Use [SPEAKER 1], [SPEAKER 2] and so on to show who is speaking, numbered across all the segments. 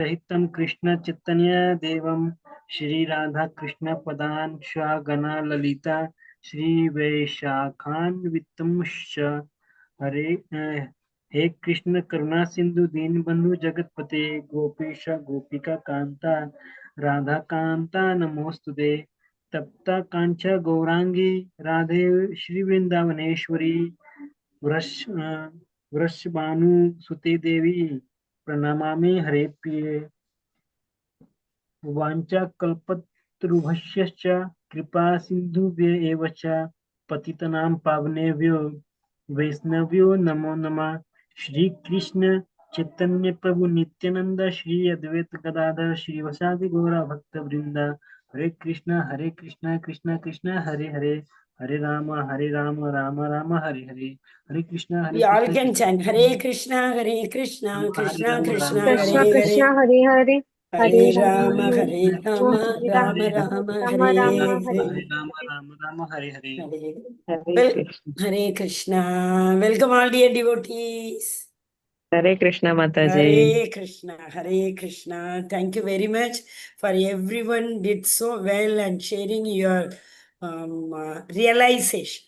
[SPEAKER 1] सहितं कृष्ण चैतन्य देवं श्री राधा कृष्ण पदान गणा ललिता श्री वैशाखान्वितंश्च हरे हे कृष्ण करुणा सिंधु दीन बंधु जगतपते गोपीश गोपिका कांता राधा कांता नमोस्तुते तप्ता कांच गौरांगी राधे श्री वृंदावनेश्वरी वृषभानु सुते देवी प्रणमामि हरे प्रिये वाञ्छा कल्पतरुभ्यश्च कृपा सिन्धुभ्य एव च पतितानां पावनेभ्यो वैष्णव्यो नमो नमः श्री कृष्ण चैतन्य प्रभु नित्यानंद श्री अद्वैत गदाधर श्रीवासादि गौर भक्तवृंद हरे Krishna Krishna Krishna Hare Hare Hare Ram Ram Ram Hare Hare Hare Krishna
[SPEAKER 2] We all can chant Hare Krishna Krishna Krishna
[SPEAKER 3] Krishna
[SPEAKER 2] Hare
[SPEAKER 3] Krishna
[SPEAKER 2] Hare
[SPEAKER 3] Hare Hare
[SPEAKER 2] Hare
[SPEAKER 3] Hare
[SPEAKER 2] Rama
[SPEAKER 3] Rama
[SPEAKER 2] Rama Rama Hare Hare
[SPEAKER 1] Ram Hare Hare
[SPEAKER 2] Hare Krishna. Welcome all dear devotees.
[SPEAKER 4] Hare Krishna Mataji.
[SPEAKER 2] Hare Krishna, Hare Krishna. Thank you very much for everyone did so well and sharing your realization.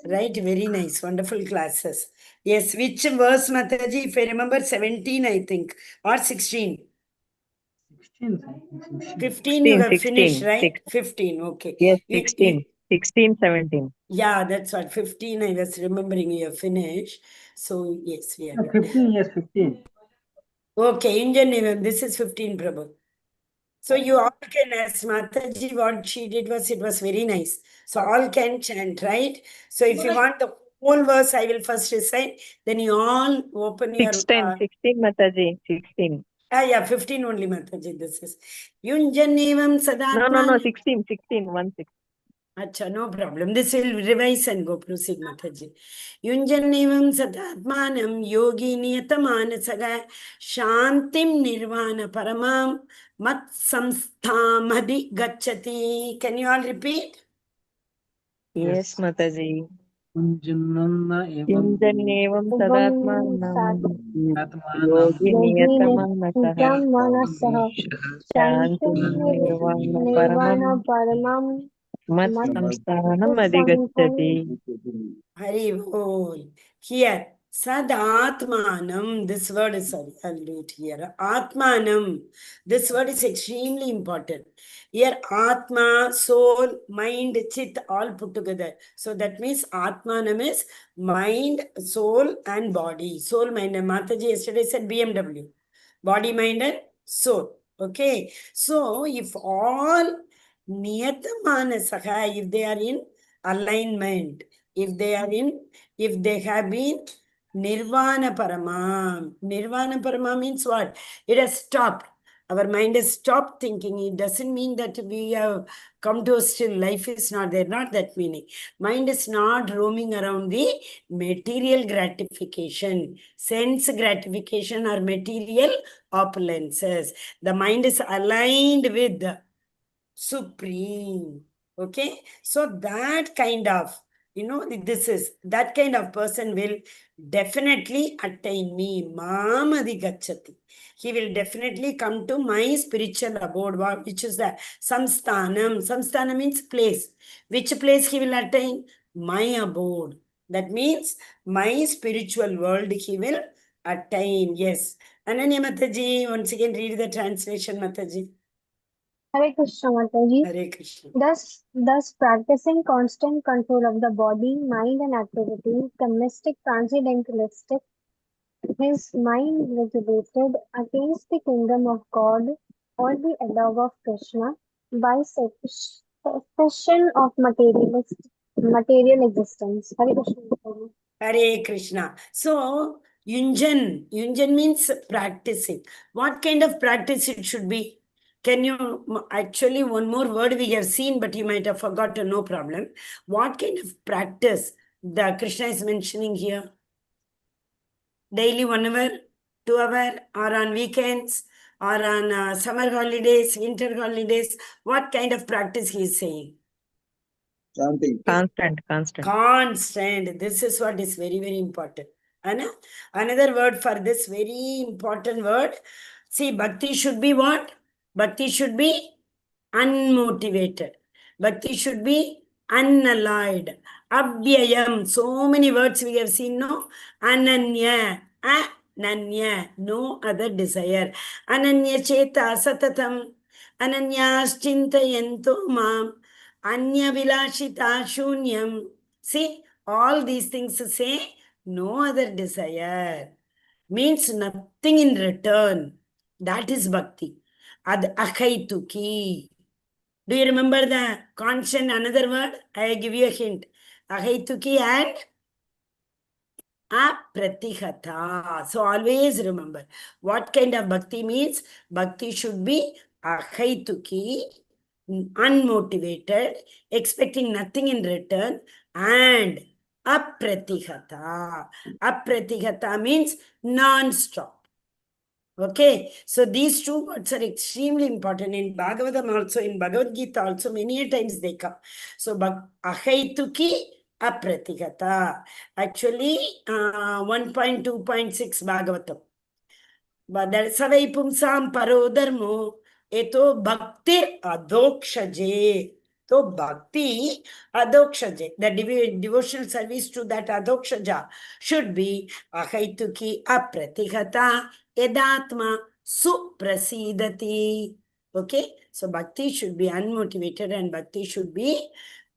[SPEAKER 2] Right? Very nice. Wonderful classes. Yes, which verse, Mataji? If I remember, 17, I think, or 16. 15 you have finished, right? 15, okay.
[SPEAKER 4] Yes, 16. 16, 17.
[SPEAKER 2] Yeah, that's what. 15, I was remembering you have finished. So, yes, we are.
[SPEAKER 1] 15, yes, 15.
[SPEAKER 2] Okay, Indian name. This is 15, Prabhu. So you all can, as Mataji, what she did was, it was very nice. So all can chant, right? So if you want the whole verse, I will first recite, then you all open your...
[SPEAKER 4] 16 Mataji, 16.
[SPEAKER 2] Yeah, 15 only, Mataji, this is. Yunjanevam sadatman.
[SPEAKER 4] No, 16, 1 6.
[SPEAKER 2] Acha, no problem. This will revise and go proceed, Mataji. Yunjanevam sadatmanam yogi niyatamanasagaya shantim nirvana paramam mat samsthamadi gacchati. Can you all repeat?
[SPEAKER 4] Yes, Mataji.
[SPEAKER 1] Yunjanevam
[SPEAKER 4] sadatmanam yogi niyatamanasah shantim nirvana paramam mat samsthanam adhigacchati.
[SPEAKER 2] Hari bol. Here, Sadatmanam, this word is, sorry, I'll do it here. Atmanam, this word is extremely important. Here, Atma, soul, mind, chit, all put together. So that means Atmanam is mind, soul, and body. Soul, mind, and Mataji yesterday said BMW. Body, mind, and soul. Okay. So, if all Niyatamanasakha, if they are in alignment, if they have been Nirvana Parama. Nirvana Parama means what? It has stopped. Our mind has stopped thinking. It doesn't mean that we have come to a still. Life is not there. Not that meaning. Mind is not roaming around the material gratification. Sense gratification or material opulences. The mind is aligned with the Supreme. Okay? So that kind of, this is, that kind of person will definitely attain me. Mamadi gacchati. He will definitely come to my spiritual abode, which is the samsthanam. Samsthana means place. Which place he will attain? My abode. That means my spiritual world he will attain. Yes. Ananya Mataji, once again read the translation, Mataji.
[SPEAKER 3] Hare Krishna Mataji.
[SPEAKER 2] Hare Krishna.
[SPEAKER 3] Thus practicing constant control of the body, mind and activities, the mystic transcendentalistic, his mind regulated against the kingdom of God or the love of Krishna by cessation of material existence. Hare Krishna Mataji.
[SPEAKER 2] Hare Krishna. So, Yunjan means practicing. What kind of practice it should be? Can you, actually one more word we have seen, but you might have forgotten, no problem. What kind of practice the Krishna is mentioning here? Daily 1 hour, 2 hour, or on weekends, or on summer holidays, winter holidays? What kind of practice he is saying? Constant. This is what is very, very important. Another word for this very important word, See, bhakti should be what? Bhakti should be unmotivated. Bhakti should be unalloyed. Abhyayam. So many words we have seen, no? Ananya. Ananya. No other desire. Ananya cheta satatam. Ananyas chintayanto mam. Anya vilashita shunyam. See, all these things say no other desire. Means nothing in return. That is bhakti. Ad akhaituki. Do you remember the constant another word? I give you a hint. Akhaituki and apratihata. So always remember what kind of bhakti means. Bhakti should be akhaituki, unmotivated, expecting nothing in return, and apratihata. Apratihata means non-stop. Okay, so these two words are extremely important in Bhagavatam also, in Bhagavad Gita also, many times they come. So, ahaituki apratigata. Actually, 1.2.6 Bhagavatam. But that's savai pumsam paro dharmo, eto bhaktir adokshaje. So bhakti adokshaje, the devotional service to that adokshaja should be ahaituki apratigata edatma suprasidati. Okay, so bhakti should be unmotivated and bhakti should be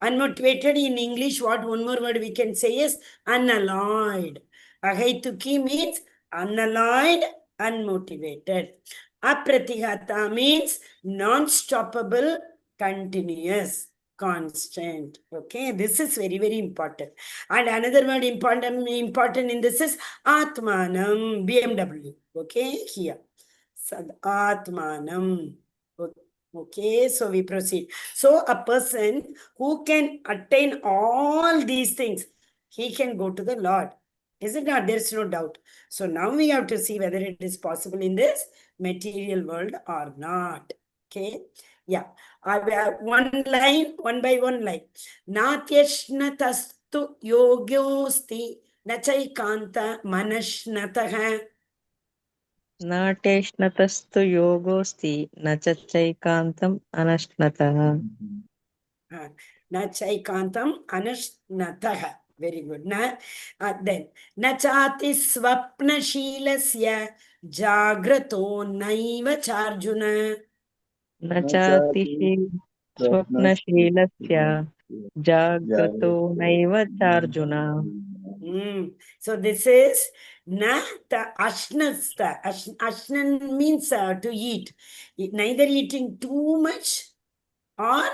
[SPEAKER 2] unmotivated. In English, what one more word we can say is unalloyed. Ahaituki means unalloyed, unmotivated. Apratihata means non-stoppable, continuous, constant. Okay, this is very, very important. And another word important in this is Atmanam, BMW. Okay, here. Sad Atmanam. Okay, so we proceed. So a person who can attain all these things, he can go to the Lord. Is it not? There's no doubt. So now we have to see whether it is possible in this material world or not. Okay. Yeah. I have one line, one by one line. Natyashna tastu yogyosti nachaikanta manashnataha.
[SPEAKER 4] नाटेष्णतस्तु योगोऽस्ति न चैकान्तम् अनश्नतः
[SPEAKER 2] Na chaikantam anashnataha. Very good. Then na chati swapna shilasya jagrato naiva charjuna.
[SPEAKER 4] न चातिशि स्वप्नशीलस्य जाग्रतो नैव चार्जुन.
[SPEAKER 2] So this is na ta ashnasta. Ashnan means to eat. Neither eating too much or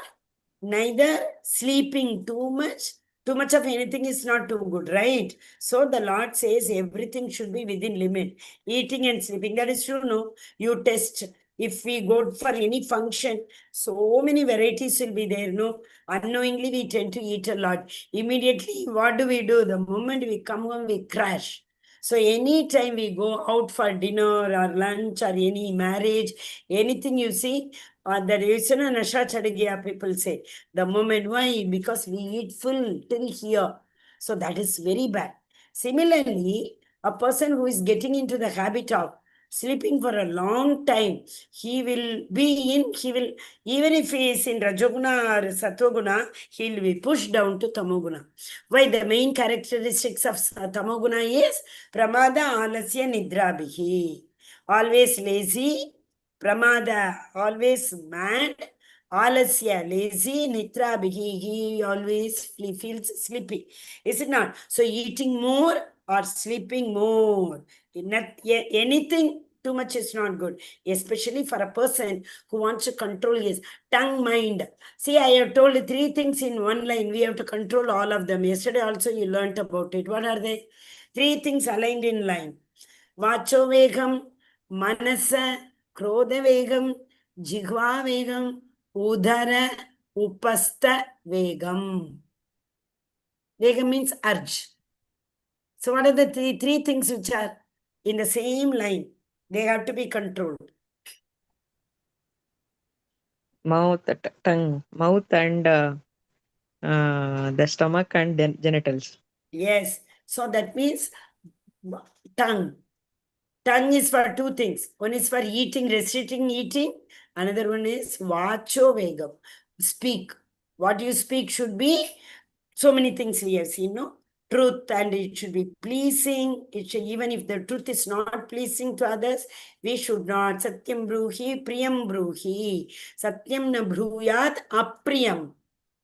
[SPEAKER 2] neither sleeping too much. Too much of anything is not too good, right? So the Lord says everything should be within limit. Eating and sleeping, that is true, no? You test. If we go for any function, so many varieties will be there, no? Unknowingly, we tend to eat a lot. Immediately, what do? The moment we come home, we crash. So anytime we go out for dinner or lunch or any marriage, anything you see, the reason Nasha Chadigia people say, the moment, why? Because we eat full till here. So that is very bad. Similarly, a person who is getting into the habit of sleeping for a long time, even if he is in Rajoguna or Satoguna, he will be pushed down to Tamoguna. Why? The main characteristics of Tamoguna is Pramada Alasya Nidrabihi. Always lazy, Pramada, always mad, Alasya, lazy, Nitra, he always feels sleepy. Is it not? So eating more or sleeping more. Anything too much is not good, especially for a person who wants to control his tongue, mind. See, I have told 3 things in one line. We have to control all of them. Yesterday also you learnt about it. What are they? 3 things aligned in line. Vacho vegam, manasa, krodha vegam, jihva vegam, udara, upasta vegam. Vegam means urge. So what are the three things which are in the same line? They have to be controlled.
[SPEAKER 4] Mouth, tongue, mouth and the stomach and genitals.
[SPEAKER 2] Yes. So that means tongue. Tongue is for two things. One is for eating, restricting eating. Another one is vacho vegam. Speak. What you speak should be so many things we have seen, no? Truth, and it should be pleasing. It should, even if the truth is not pleasing to others, we should not. Satyam bruhi, priyam bruhi. Satyam na bruyat apriyam.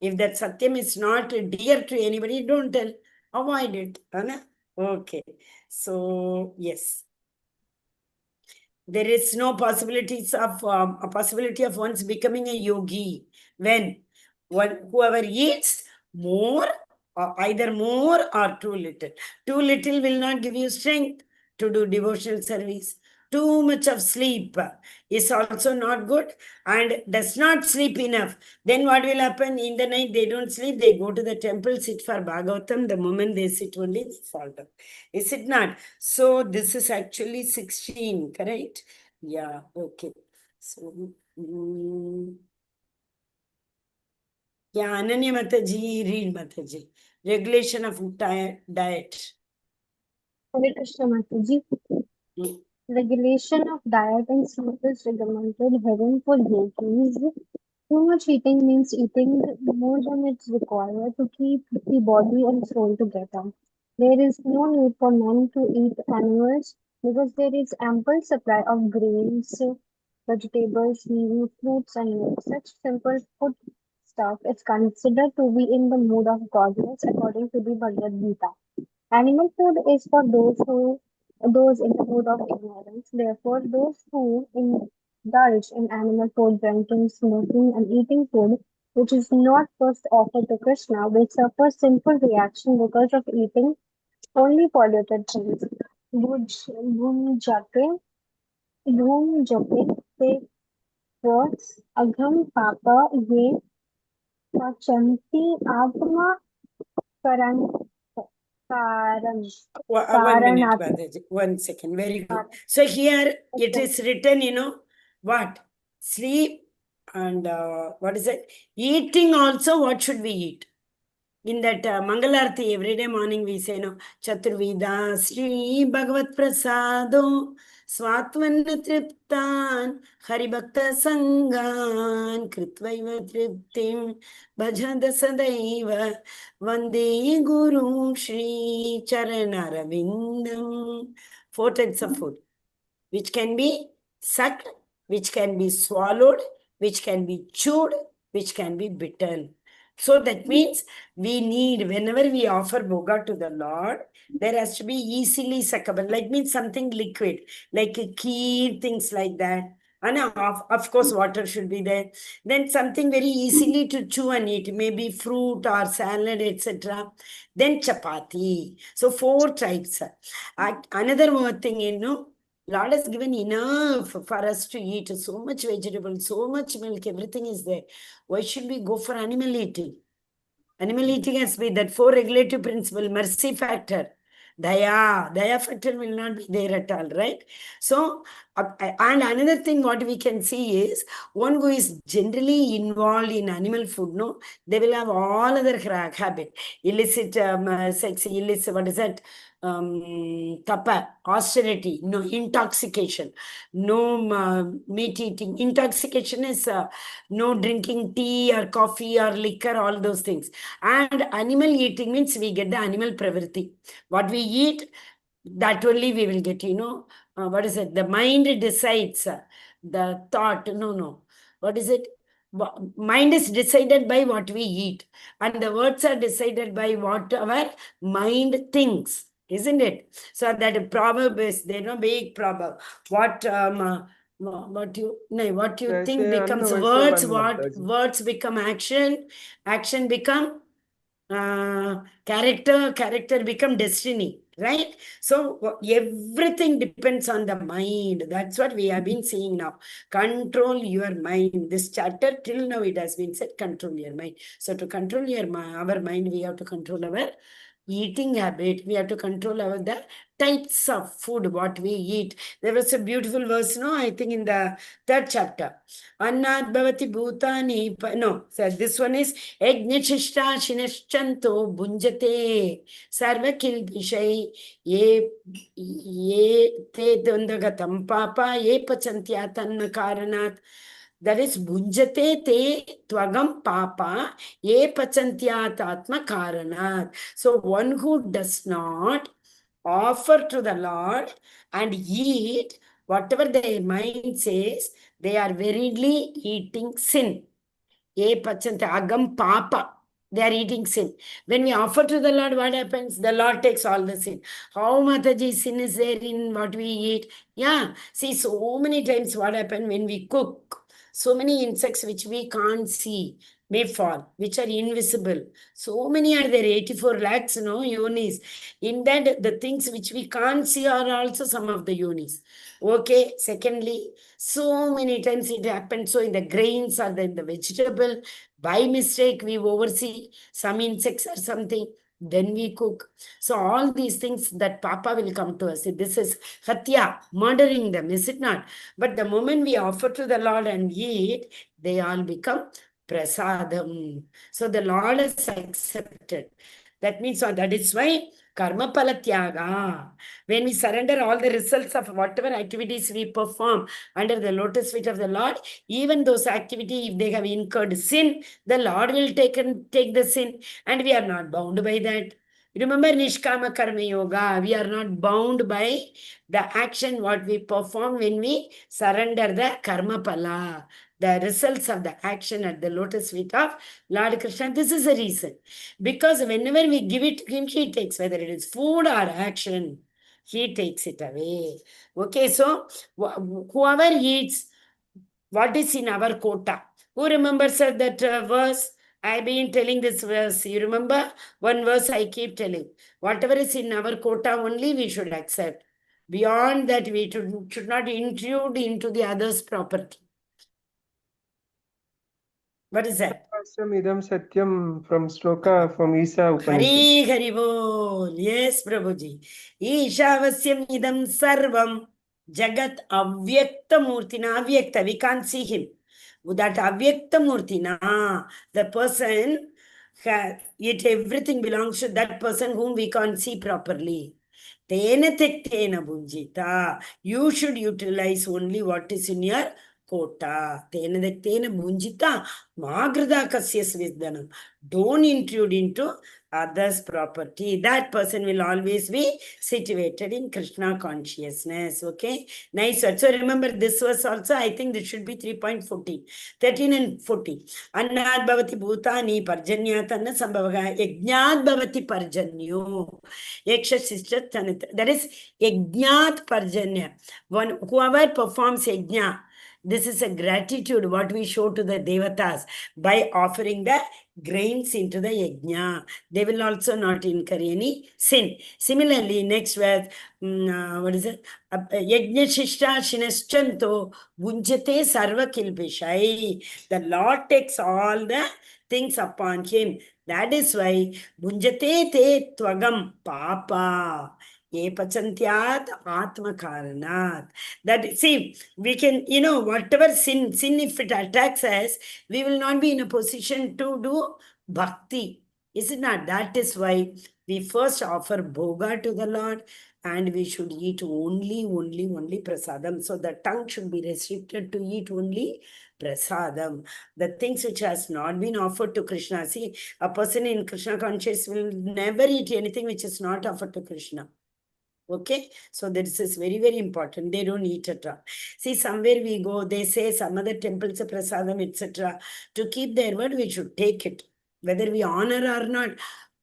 [SPEAKER 2] If that satyam is not dear to anybody, don't tell. Avoid it. Anna? Okay. So, yes. There is no possibilities of a possibility of once becoming a yogi when whoever eats more, or either more or too little. Too little will not give you strength to do devotional service. Too much of sleep is also not good, and does not sleep enough. Then what will happen? In the night they don't sleep, they go to the temple, sit for Bhagavatam. The moment they sit only, they fall down. Is it not? So this is actually 16, correct? Yeah, okay. So, yeah, Ananya Mataji, read Mataji. Regulation of diet.
[SPEAKER 3] Hare Krishna Mataji. Regulation of diet and sleep is recommended heaven for yogis. Too much eating means eating more than it's required to keep the body and soul together. There is no need for men to eat animals because there is ample supply of grains, vegetables, leafy fruits, and milk. Such simple food stuff is considered to be in the mood of godliness according to the Bhagavad Gita. Animal food is for those in the mood of ignorance. Therefore, those who indulge in animal food, drinking, smoking, and eating food which is not first offered to Krishna will suffer sinful reaction because of eating only polluted things. Bhum jape te words agham papa ye pachanti atma karan karan
[SPEAKER 2] 1 minute,
[SPEAKER 3] karanat.
[SPEAKER 2] Mataji. 1 second. Very good. So here it is written, what? Sleep and what is it? Eating also, what should we eat? In that Mangalarti, every day morning we say, Chaturvida Sri Bhagavat Prasado Swatvanna Triptan Haribhakta Sangan Kritvaiva Triptim Bhajada Sadaiva Vande Guru Shri Charanaravindam. 4 types of food, which can be sucked, which can be swallowed, which can be chewed, which can be bitten. So that means we need, whenever we offer bhoga to the Lord, there has to be easily suckable, like means something liquid, like a kheer, things like that. And of course, water should be there. Then something very easily to chew and eat, maybe fruit or salad, etc. Then chapati. So 4 types. Another more thing, Lord has given enough for us to eat. So much vegetable, so much milk, everything is there. Why should we go for animal eating? Animal eating has been that 4 regulative principle, mercy factor, daya factor will not be there at all, right? So, and another thing what we can see is, one who is generally involved in animal food, they will have all other habit, illicit sex, illicit, what is that? Tapa, austerity, no intoxication, no meat eating. Intoxication is no drinking tea or coffee or liquor, all those things. And animal eating means we get the animal pravriti. What we eat, that only we will get, what is it? The mind decides, the thought, no. What is it? Mind is decided by what we eat, and the words are decided by what our mind thinks, isn't it? So that proverb is there, big proverb. What you think becomes words, what words become action become character become destiny, right? So everything depends on the mind. That's what we have been seeing now. Control your mind. This chapter till now it has been said, control your mind. So to control our mind, we have to control our eating habit. We have to control the types of food, what we eat. There was a beautiful verse, no, I think in the 3rd chapter. Annat bhavati bhutani, no, so this one is Yajñachishta Shineschanto Bunjate Sarva Kilbishai Ye Te Dundagatam Papa Ye Pachantyatan Karanat. That is Bunjate Te Twagam Papa Ye Pachantyat Atma Karanat. So one who does not offer to the Lord and eat whatever their mind says, they are verily eating sin. Ye pachanta agam papa. They are eating sin. When we offer to the Lord, what happens? The Lord takes all the sin. How Mataji sin is there in what we eat? Yeah. See, so many times what happens when we cook? So many insects which we can't see may fall, which are invisible. So many are there, 84 lakhs, yonis. In that, the things which we can't see are also some of the yonis. Okay. Secondly, so many times it happens. So in the grains or in the vegetable, by mistake, we oversee some insects or something. Then we cook. So all these things that Papa will come to us. This is Hatya, murdering them, is it not? But the moment we offer to the Lord and eat, they all become prasadam. So the Lord has accepted. That means, that is why karma palatyaga. When we surrender all the results of whatever activities we perform under the lotus feet of the Lord, even those activities, if they have incurred sin, the Lord will take the sin, and we are not bound by that. Remember Nishkama Karma Yoga, we are not bound by the action what we perform when we surrender the karma pala, the results of the action at the lotus feet of Lord Krishna. This is the reason. Because whenever we give it to him, he takes, whether it is food or action, he takes it away. Okay, so whoever eats what is in our quota. Who remembers that verse? I've been telling this verse. You remember? One verse I keep telling. Whatever is in our quota only we should accept. Beyond that, we should not intrude into the other's property. What is that?
[SPEAKER 5] Idam Satyam from Sloka from Isa Upanishad.
[SPEAKER 2] Hari Hari Bol. Yes, Prabhuji. Ishavasyam idam sarvam jagat avyakta murtina. Avyakta, we can't see him. That avyakta murtina, the person, everything belongs to that person whom we can't see properly. Tena tektena bunjita. You should utilize only what is in your quota. Tena tektena bunjita. Magrada kasyas viddanam. Don't intrude into others' property. That person will always be situated in Krishna consciousness. Okay, nice word. So remember this verse also. I think this should be 3.14, 13 and 14. Annad bhavati bhutani parjanyatanna sambhavaga yajnat bhavati parjanyo yaksha sister. That is yajnat parjanya. Whoever performs yajna, this is a gratitude what we show to the devatas by offering the grains into the yajna. They will also not incur any sin. Similarly, next verse, what is it? Yajna shishta shineschanto bunjate sarva kilbishai. The Lord takes all the things upon him. That is why bunjate te twagam papa. Ye pachantyat atma karanat. That, see, we can, whatever sin, if it attacks us, we will not be in a position to do bhakti. Is it not? That is why we first offer bhoga to the Lord, and we should eat only prasadam. So the tongue should be restricted to eat only prasadam. The things which has not been offered to Krishna. See, a person in Krishna conscious will never eat anything which is not offered to Krishna. Okay, so this is very, very important. They don't eat at all. See, somewhere we go, they say some other temples, prasadam, etc. To keep their word, we should take it. Whether we honor or not,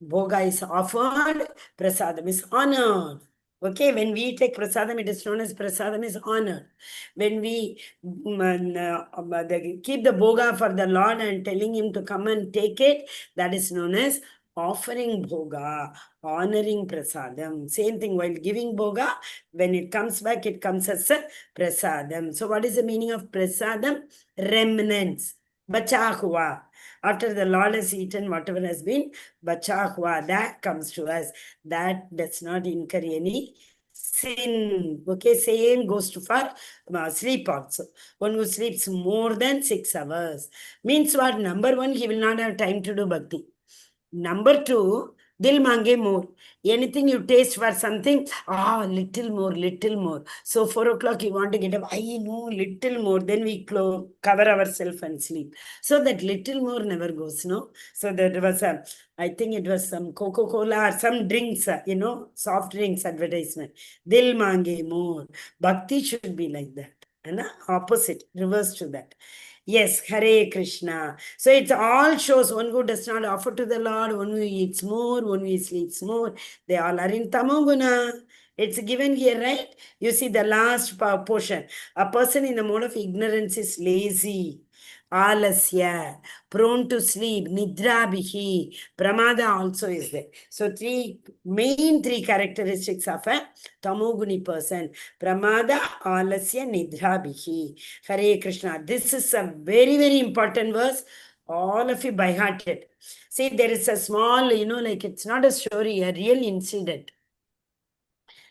[SPEAKER 2] bhoga is offered, prasadam is honored. Okay, when we take prasadam, it is known as prasadam is honored. When we keep the bhoga for the Lord and telling him to come and take it, that is known as offering bhoga, honoring prasadam. Same thing while giving bhoga, when it comes back, it comes as a prasadam. So what is the meaning of prasadam? Remnants. Bacha hua. After the Lord has eaten whatever has been bacha hua, that comes to us. That does not incur any sin. Okay, same goes to for sleep also. One who sleeps more than 6 hours. Means what? Number one, he will not have time to do bhakti. Number two, dil mange more. Anything you taste for something, little more, little more. So 4 o'clock you want to get up, I know, little more. Then we cover ourselves and sleep. So that little more never goes, no? So there was I think it was some Coca-Cola or some drinks, soft drinks advertisement. Dil mange more. Bhakti should be like that. And opposite, reverse to that. Yes, Hare Krishna. So it all shows one who does not offer to the Lord, one who eats more, one who sleeps more. They all are in Tamoguna. It's given here, right? You see the last portion. A person in the mode of ignorance is lazy, alasya, prone to sleep, nidrabihi, pramada also is there. So main three characteristics of a tamoguni person. Pramada, alasya, nidrabihi. Hare Krishna. This is a very, very important verse. All of you by hearted. See, there is a small, like it's not a story, a real incident.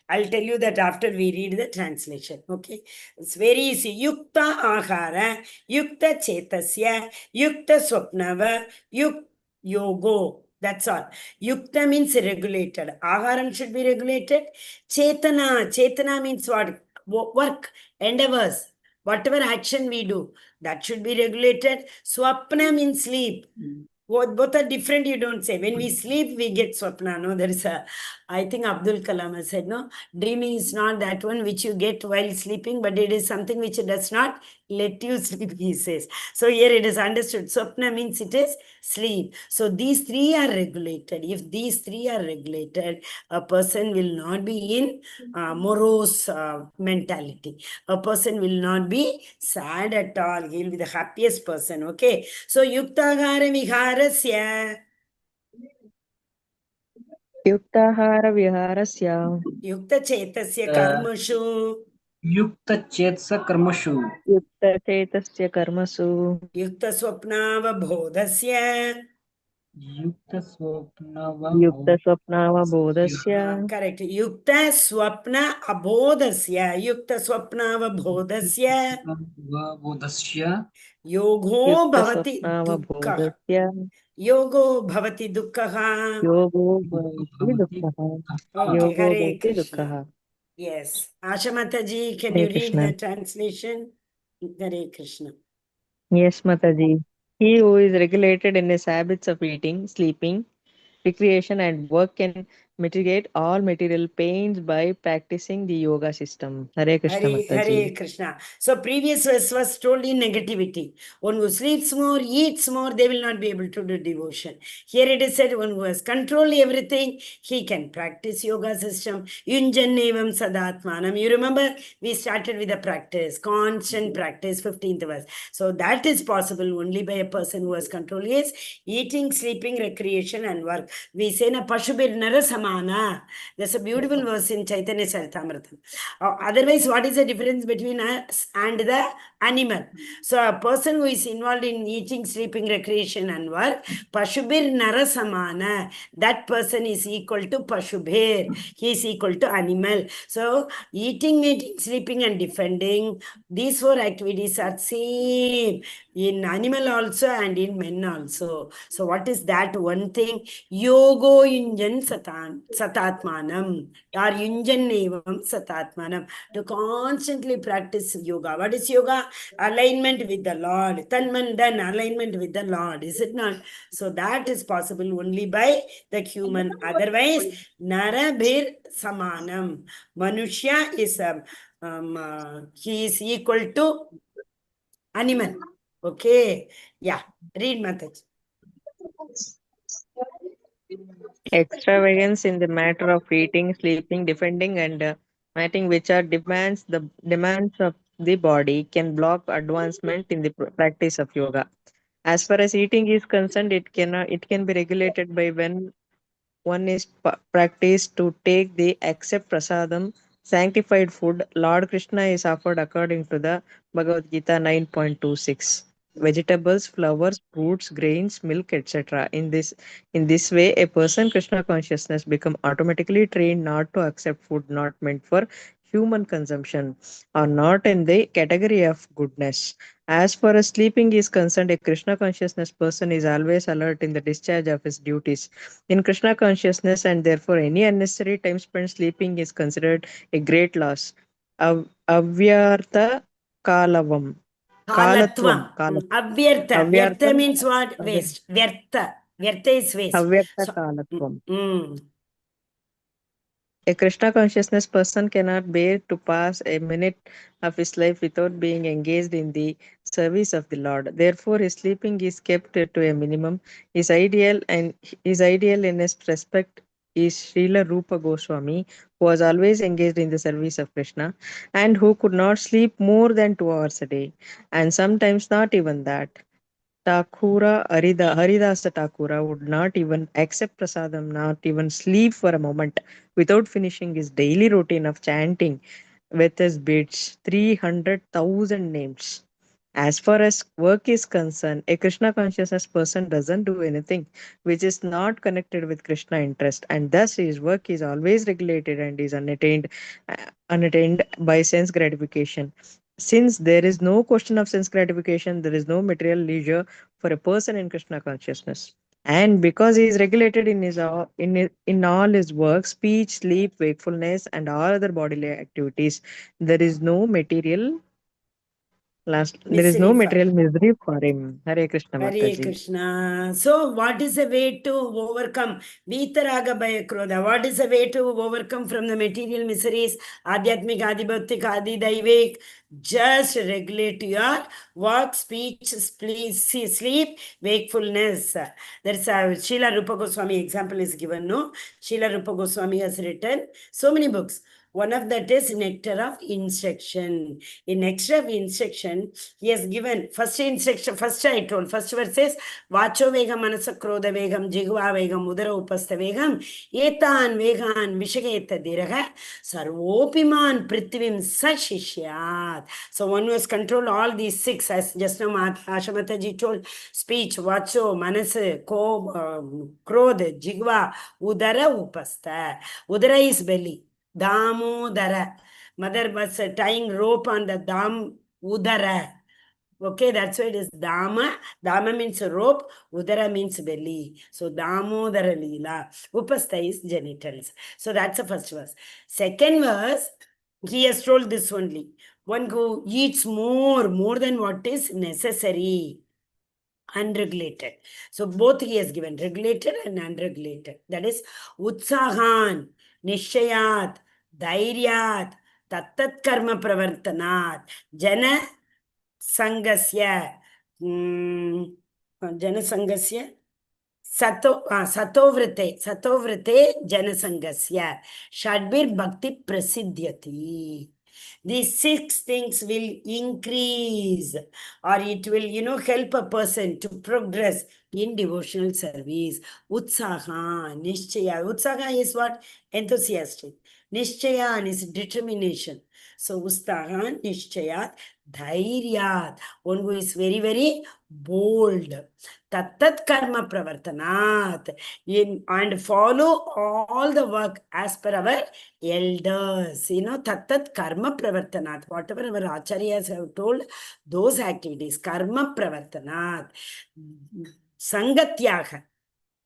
[SPEAKER 2] I'll tell you that after we read the translation. Okay. It's very easy. Yukta ahara, yukta chetasya, yukta swapnava, yogo. That's all. Yukta means regulated. Aharam should be regulated. Chetana. Chetana means what? Work, endeavors. Whatever action we do, that should be regulated. Swapna means sleep. Both are different, you don't say. When we sleep, we get swapna. No, there is I think Abdul Kalam has said, no, dreaming is not that one which you get while sleeping, but it is something which does not let you sleep, he says. So here it is understood. Swapna means it is sleep. So these three are regulated. If these three are regulated, a person will not be in morose mentality. A person will not be sad at all. He will be the happiest person. Okay. So yuktagara viharasya.
[SPEAKER 4] Yuktahara viharasya.
[SPEAKER 2] Yukta chetasya karmashu.
[SPEAKER 1] Yukta chetsa karmashu.
[SPEAKER 4] Yukta chetasya karmasu.
[SPEAKER 2] Yukta swapnava bodhasya.
[SPEAKER 1] Yukta swapnava
[SPEAKER 4] Yukta swapnava bodhasya.
[SPEAKER 2] Correct. Yukta swapna abodhasya. Yukta swapnava bodhasya.
[SPEAKER 1] bodhasya.
[SPEAKER 2] Yogo
[SPEAKER 4] Yukta
[SPEAKER 2] bhavati
[SPEAKER 4] swapnava
[SPEAKER 2] dukkha.
[SPEAKER 4] bodhasya.
[SPEAKER 2] Yogo bhavati dukkha.
[SPEAKER 4] Yogo bhavati dukkha.
[SPEAKER 2] Okay,
[SPEAKER 4] Yogo
[SPEAKER 2] Hare
[SPEAKER 4] bhavati
[SPEAKER 2] Krishna.
[SPEAKER 4] dukkha.
[SPEAKER 2] Yes. Asha Mataji, can you
[SPEAKER 4] Hare
[SPEAKER 2] read
[SPEAKER 4] Krishna.
[SPEAKER 2] the translation? Hare Krishna.
[SPEAKER 4] Yes, Mataji. He who is regulated in his habits of eating, sleeping, recreation, and work can mitigate all material pains by practicing the yoga system. Hare Krishna,
[SPEAKER 2] Hare
[SPEAKER 4] Mataji.
[SPEAKER 2] Krishna. So previous verse was told in negativity. One who sleeps more, eats more, they will not be able to do devotion. Here it is said, one who has controlled everything, he can practice yoga system. Yunjanevam sadatmanam. You remember we started with the practice, constant practice, 15th verse. So that is possible only by a person who has control his eating, sleeping, recreation, and work. We say na pashubir narasamana. There's a beautiful verse in Chaitanya Charitamrita. Otherwise, what is the difference between us and the animal? So a person who is involved in eating, sleeping, recreation, and work, Pashubir Narasamana, that person is equal to Pashubir. He is equal to animal. So eating, sleeping, and defending, these four activities are same in animal also and in men also. So what is that one thing? Yogo Yunjan Satatmanam or Yunjan Nevam Satatmanam. To constantly practice yoga. What is yoga? Alignment with the Lord. Tanmandan, alignment with the Lord. Is it not? So that is possible only by the human. Otherwise, Narabhir Samanam. Manushya is he is equal to animal. Okay. Yeah. Read Mataji.
[SPEAKER 4] Extravagance in the matter of eating, sleeping, defending, and mating, which are demands of the body, can block advancement in the practice of yoga. As far as eating is concerned, it can be regulated by when one is practiced to take the accept prasadam, sanctified food. Lord Krishna is offered according to the Bhagavad Gita 9.26. vegetables, flowers, fruits, grains, milk, etc. In this way, a person Krishna consciousness become automatically trained not to accept food not meant for human consumption or not in the category of goodness. As far as sleeping is concerned, a Krishna consciousness person is always alert in the discharge of his duties. In Krishna consciousness, and therefore any unnecessary time spent sleeping is considered a great loss. Avyartha kalavam. Kalatvam.
[SPEAKER 2] Kalatvam. Avyartha.
[SPEAKER 4] Avyartha.
[SPEAKER 2] Vyartha means what? Waste. Vyartha. Vyartha is waste.
[SPEAKER 4] Avyartha
[SPEAKER 2] So,
[SPEAKER 4] kalatvam.
[SPEAKER 2] mm,
[SPEAKER 4] A Krishna consciousness person cannot bear to pass a minute of his life without being engaged in the service of the Lord. Therefore, his sleeping is kept to a minimum. His ideal in this respect is Srila Rupa Goswami, who was always engaged in the service of Krishna and who could not sleep more than 2 hours a day, and sometimes not even that. Haridasa Thakura would not even accept prasadam, not even sleep for a moment without finishing his daily routine of chanting with his beads 300,000 names. As far as work is concerned, a Krishna consciousness person doesn't do anything which is not connected with Krishna interest, and thus his work is always regulated and is unattained by sense gratification. Since there is no question of sense gratification, there is no material leisure for a person in Krishna consciousness. And because he is regulated in all his work, speech, sleep, wakefulness, and all other bodily activities, there is no material
[SPEAKER 2] misery for.
[SPEAKER 4] misery for him. Hare Krishna
[SPEAKER 2] Hare
[SPEAKER 4] Mataji.
[SPEAKER 2] Krishna. So, what is the way to overcome Vitaraga Bhaya Krodha? What is the way to overcome from the material miseries? Adhyatmik, Adibhautik, Adi Daivik. Just regulate your work, speech, sleep, wakefulness. That's a Srila Rupa Goswami example is given. No, Srila Rupa Goswami has written so many books. One of that is Nectar of Instruction. In Nectar of Instruction, he has given first instruction. First I told, first verse says, Vacho vegam manasa krodha vegam jigva vegam udara upastha vegam etan vegan vishageta diraga sarvopiman prithvim sashishyat. So one was control all these six, as just now Ashamataji told, speech, vacho, manasa, krodha, jigva, udara upastha. Udara is belly. Damodara. Mother was tying rope on the Dam Udara. Okay, that's why it is Dama. Dama means rope. Udara means belly. So Damodara Leela. Upastha is genitals. So that's the first verse. Second verse, he has told this only. One who eats more than what is necessary. Unregulated. So both he has given, regulated and unregulated. That is Utsahan, Nishayat, Dhairyat, Tattat Karma Pravartanat, Jana Sangasya, Jana Sangasya, Satovrate Janasangasya, Shadbir Bhakti Prasidhyati. These six things will increase, or it will, help a person to progress in devotional service. Utsaha, Nishchaya. Utsaha is what? Enthusiastic. Nishchaya is determination. So, Ustaha, Nishchaya, Dhairyat. One who is very, very bold. Tattat karma pravartanat. And follow all the work as per our elders. Tattat karma pravartanat. Whatever our acharyas have told, those activities, karma pravartanat. Sangatyaga.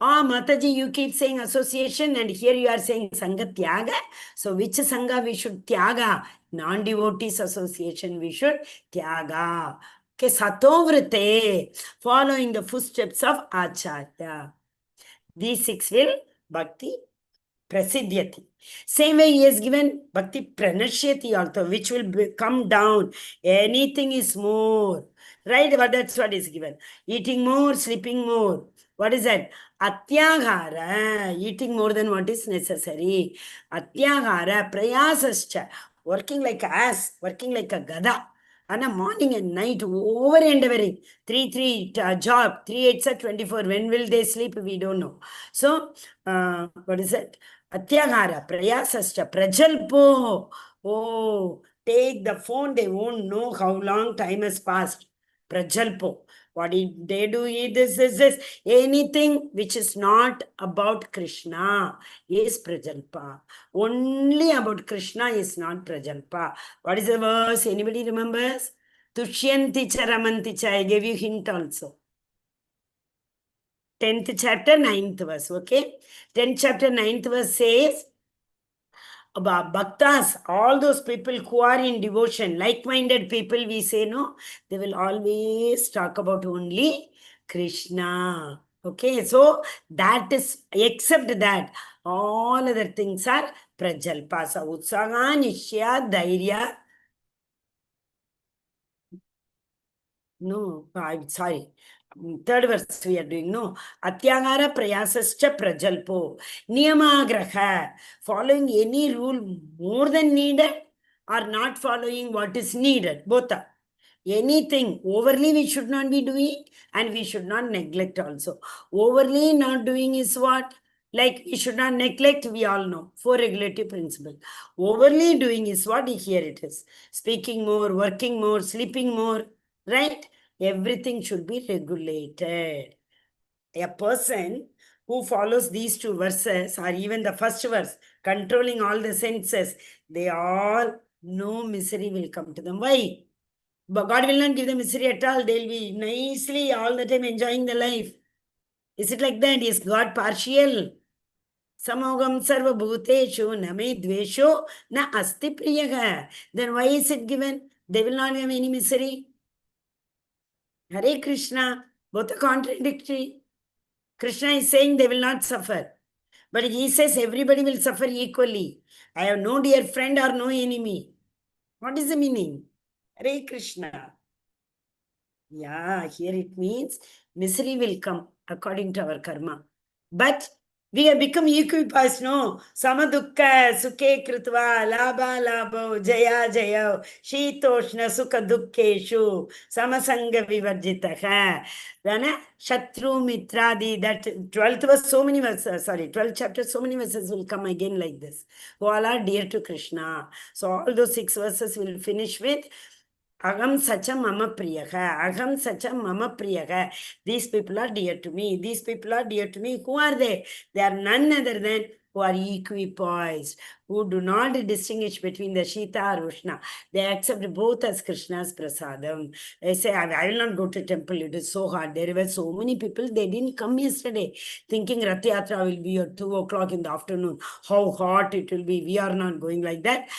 [SPEAKER 2] Mataji, you keep saying association, and here you are saying Sangatyaga. So which Sangha we should tyaga? Non-devotees association we should tyaga. Okay, Satovrite, following the footsteps of Acharya. These six will Bhakti Prasidhyati. Same way he has given Bhakti Pranashyati also, which will come down. Anything is more. Right? But that's what is given. Eating more, sleeping more. What is that? Atyagara, eating more than what is necessary. Atyagara, prayasascha, working like an ass, working like a gada. And a morning and night, over endeavoring. 3 job, 3 8 24. When will they sleep? We don't know. So, what is it? Atyagara, prayasascha, prajalpo. Oh, take the phone, they won't know how long time has passed. Prajalpo. What they do is this. Anything which is not about Krishna is Prajalpa. Only about Krishna is not Prajalpa. What is the verse? Anybody remembers? Tushyanti cha ramanti cha. I gave you hint also. 10th chapter, 9th verse. Okay? 10th chapter, 9th verse says, about bhaktas, all those people who are in devotion, like-minded people, we say, no, they will always talk about only Krishna. Okay, so that is, except that, all other things are prajalpasa, utsaha, nishya, dhairya. No, I'm sorry. Third verse we are doing, no. Atyagara prayasascha prajalpo. Niyamagraha. Following any rule more than needed or not following what is needed. Both are. Anything overly we should not be doing and we should not neglect also. Overly not doing is what? Like we should not neglect, we all know. 4 regulative principles. Overly doing is what? Here it is. Speaking more, working more, sleeping more. Right? Everything should be regulated. A person who follows these 2 verses, or even the first verse, controlling all the senses, they all, no misery will come to them. Why? But God will not give them misery at all. They'll be nicely all the time enjoying the life. Is it like that? Is God partial? Samogam sarva bhuteshu name dvesho na asti priyaga. Then why is it given? They will not have any misery. Hare Krishna, both are contradictory. Krishna is saying they will not suffer. But he says everybody will suffer equally. I have no dear friend or no enemy. What is the meaning? Hare Krishna. Yeah, here it means misery will come according to our karma. But we have become equipoised, no? Samadukka, sukhe kritva, labha labho, jaya jaya, shitoshna sukha dukkeshu, samasanga vivarjitaha. Then Shatru Mitradi, that 12th verse, so many verses, 12th chapter, so many verses will come again like this. Who all are dear to Krishna. So all those 6 verses will finish with Agam sacha mama priyaha. Agam sacha mama priyaha. These people are dear to me. These people are dear to me. Who are they? They are none other than who are equipoised, who do not distinguish between the Shita or Ushna. They accept both as Krishna's prasadam. They say, I will not go to temple. It is so hard. There were so many people. They didn't come yesterday, thinking Rath Yatra will be at 2 o'clock in the afternoon. How hot it will be. We are not going like that.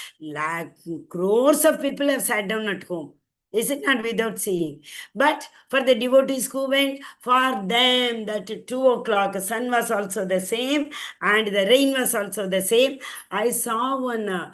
[SPEAKER 2] Crores of people have sat down at home. Is it not without seeing? But for the devotees who went, for them that 2 o'clock, the sun was also the same and the rain was also the same. I saw one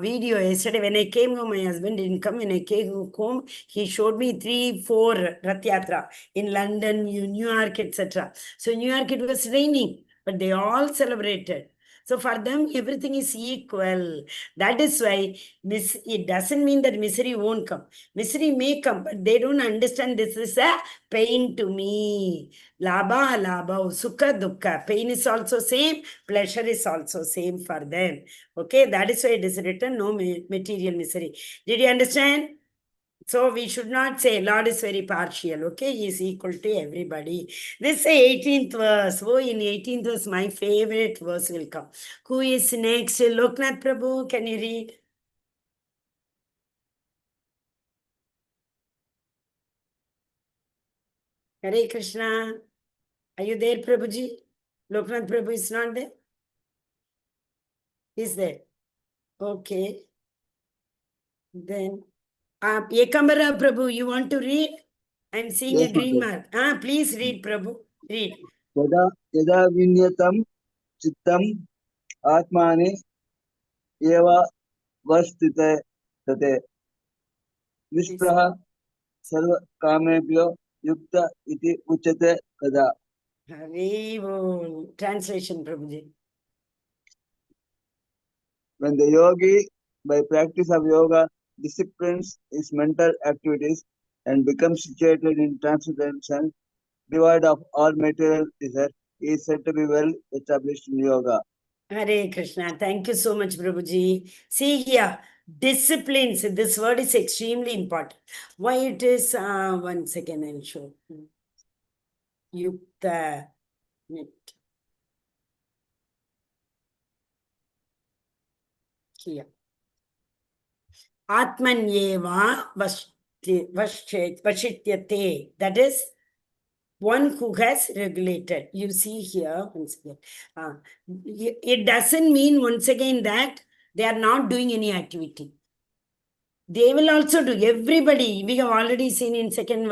[SPEAKER 2] video yesterday when I came home. My husband didn't come. When I came home, he showed me 3, 4 Rath Yatra in London, New York, etc. So New York, it was raining, but they all celebrated. So for them, everything is equal. That is why it doesn't mean that misery won't come. Misery may come, but they don't understand this is a pain to me. Labha, labha, sukha, dukkha. Pain is also same, pleasure is also same for them. Okay, that is why it is written, no material misery. Did you understand? So we should not say Lord is very partial, okay? He is equal to everybody. This 18th verse. Oh, in 18th verse, my favorite verse will come. Who is next? Loknath Prabhu, can you read? Hare Krishna. Are you there, Prabhuji? Loknath Prabhu is not there? He's there. Okay. Then, Ekambara Prabhu, you want to read? I'm seeing
[SPEAKER 6] Yes,
[SPEAKER 2] a green
[SPEAKER 6] Mother.
[SPEAKER 2] mark. Please read, Prabhu. Read.
[SPEAKER 6] यदा यदा विन्यतं चित्तम् आत्मानि एव वस्थिते तते निष्प्रह सर्वकामेभ्यो युक्त इति उच्यते कदा.
[SPEAKER 2] Hari Bol. Translation, Prabhuji.
[SPEAKER 6] When the yogi, by practice of yoga, disciplines his mental activities and becomes situated in transcendental, devoid of all material desire, he is said to be well established in yoga.
[SPEAKER 2] Hare Krishna. Thank you so much, Prabhuji. See here, Disciplines. This word is extremely important. Why it is? One second, I'll show. Yukta. Here. Atmanyeva vashityate. That is one who has regulated. You see here, once again. It doesn't mean once again that they are not doing any activity. They will also do. Everybody, we have already seen in second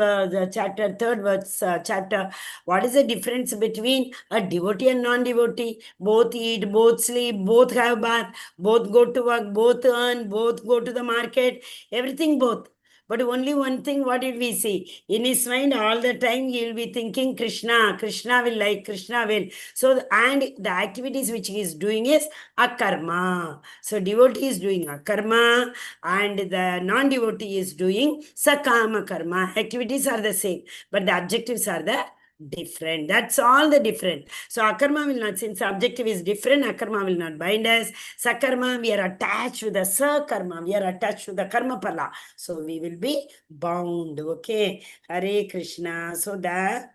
[SPEAKER 2] chapter, third verse chapter, what is the difference between a devotee and non-devotee? Both eat, both sleep, both have bath, both go to work, both earn, both go to the market, everything both. But only one thing, what did we see? In his mind, all the time, he will be thinking Krishna. Krishna will like, Krishna will. So, and the activities which he is doing is akarma. So, devotee is doing akarma and the non-devotee is doing sakama karma. Activities are the same, but the objectives are the different. That's all the different. So akarma will not, since objective is different, akarma will not bind us. Sakarma, we are attached to the sakarma, we are attached to the karma pala. So we will be bound. Okay. Hare Krishna. So the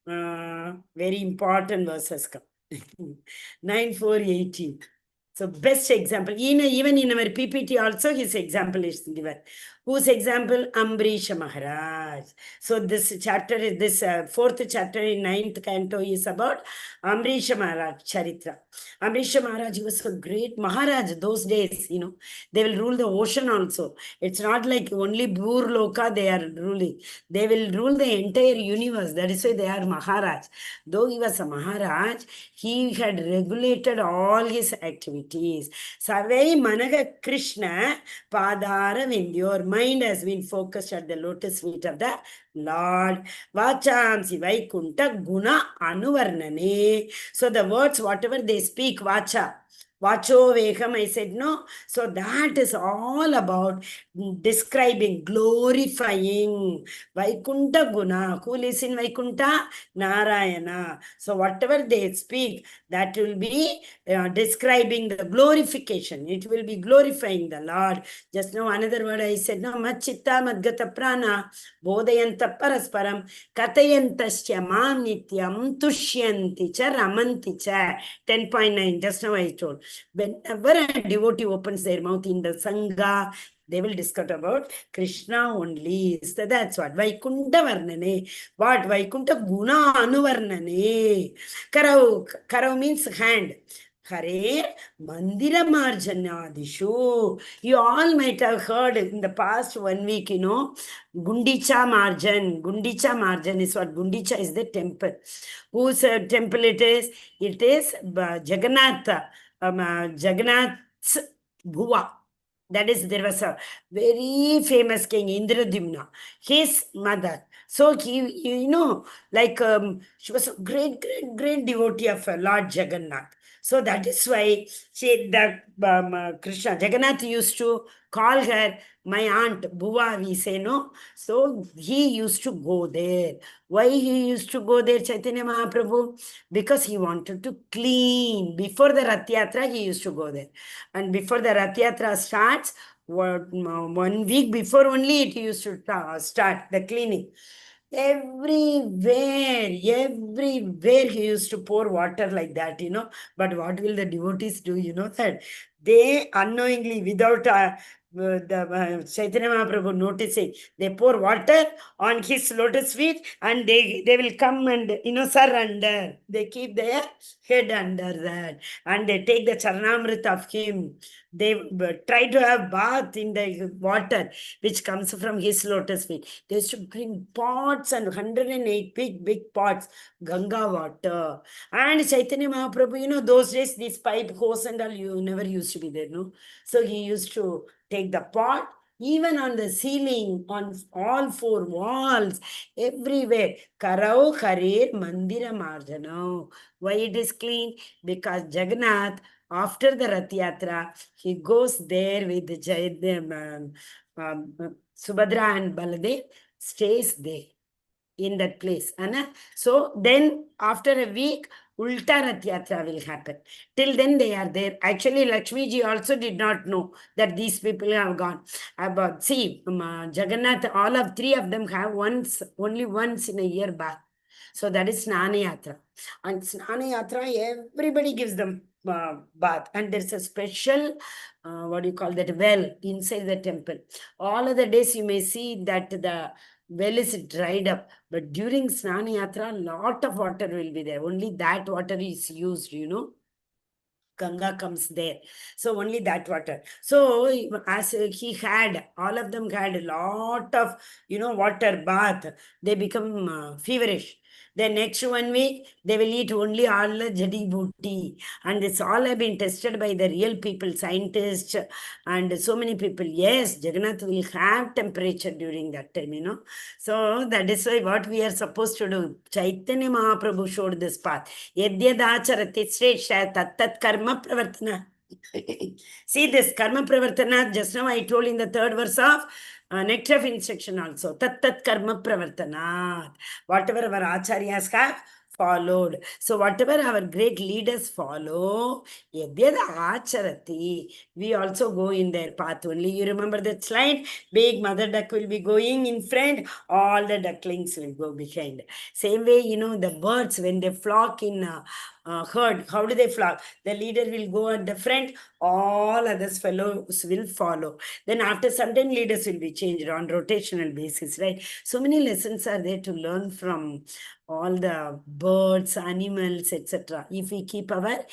[SPEAKER 2] very important verses come. 9:4:18. So best example, even in our PPT also his example is given. Whose example? Ambrisha Maharaj. So this chapter is this fourth chapter in 9th canto is about Ambrisha Maharaj Charitra. Ambrisha Maharaj was a great Maharaj those days, they will rule the ocean also. It's not like only Bur Loka they are ruling. They will rule the entire universe. That is why they are Maharaj. Though he was a Maharaj, he had regulated all his activities. Savai Managa Krishna Padara Vind. Your mind has been focused at the lotus feet of the Lord. Vachamsi Vaikunta Guna Anuvarnane. So the words, whatever they speak, Vacha. Vacho Vekam, I said no. So that is all about describing, glorifying Vaikunta Guna. Who lives in Vaikunta? Narayana. So whatever they speak, that will be describing the glorification. It will be glorifying the Lord. Just now another word I said, no, Machitta Madgata Prana, Bodhayanta Parasparam, Katayantasya Mam Nityam, Tushyanti Cha, Ramanti Cha. 10.9, just now I told. Whenever a devotee opens their mouth in the Sangha, they will discuss about Krishna only. So that's what. Vaikunta Varnane. What? Vaikunta Guna Anuvarnane. Karau means hand. Hare Mandira Marjanadishu. You all might have heard in the past 1 week, Gundicha Marjan. Gundicha Marjan is what? Gundicha is the temple. Whose temple it is? It is Jagannath. Jagannath's Bhuva. That is, there was a very famous king, Indradimna, his mother. So he she was a great, great, great devotee of Lord Jagannath. So that is why Krishna, Jagannath used to call her my aunt, Bhuva, we say, no? So he used to go there. Why he used to go there, Chaitanya Mahaprabhu? Because he wanted to clean. Before the Rath Yatra, he used to go there. And before the Rath Yatra starts, 1 week before only it used to start the cleaning. Everywhere he used to pour water like that, But what will the devotees do? You know that? They unknowingly, without the Chaitanya Mahaprabhu noticing, they pour water on his lotus feet and they will come and, surrender. They keep their head under that and they take the Charanamrita of him. They try to have bath in the water which comes from his lotus feet. They used to bring pots and 108 big pots, Ganga water. And Chaitanya Mahaprabhu, those days, this pipe hose and all, you never used to be there, no? So he used to take the pot, even on the ceiling, on all 4 walls, everywhere. Karau Harir Mandira Marjano. Why it is clean? Because Jagannath, after the Rath Yatra, he goes there with Subhadra and Baladev, stays there in that place. So then after a week, Ulta Rath Yatra will happen. Till then they are there. Actually, Lakshmi ji also did not know that these people have gone. See, Jagannath, all of three of them have only once in a year bath. So that is Snana Yatra. And Snana Yatra, everybody gives them bath. And there's a special, what do you call that, well inside the temple. All of the days you may see that the well is dried up. But during Snana Yatra, a lot of water will be there. Only that water is used, Ganga comes there. So only that water. So as he had, all of them had a lot of, water bath. They become feverish. Then next 1 week, they will eat only all the jadi booty. And it's all have been tested by the real people, scientists, and so many people. Yes, Jagannath will have temperature during that time, So that is why what we are supposed to do. Chaitanya Mahaprabhu showed this path. Yadyadacharati sresha tat karma pravartana. See this karma pravartana, just now I told in the third verse of Nectar of Instruction also. Tat karma pravartana. Whatever our acharyas have followed. So whatever our great leaders follow, yadyada acharati, we also go in their path only. You remember that slide? Big mother duck will be going in front, all the ducklings will go behind. Same way, the birds, when they flock in herd, how do they flock? The leader will go at the front, all others fellows will follow. Then after some time, leaders will be changed on rotational basis, right? So many lessons are there to learn from all the birds, animals, etc. If we keep our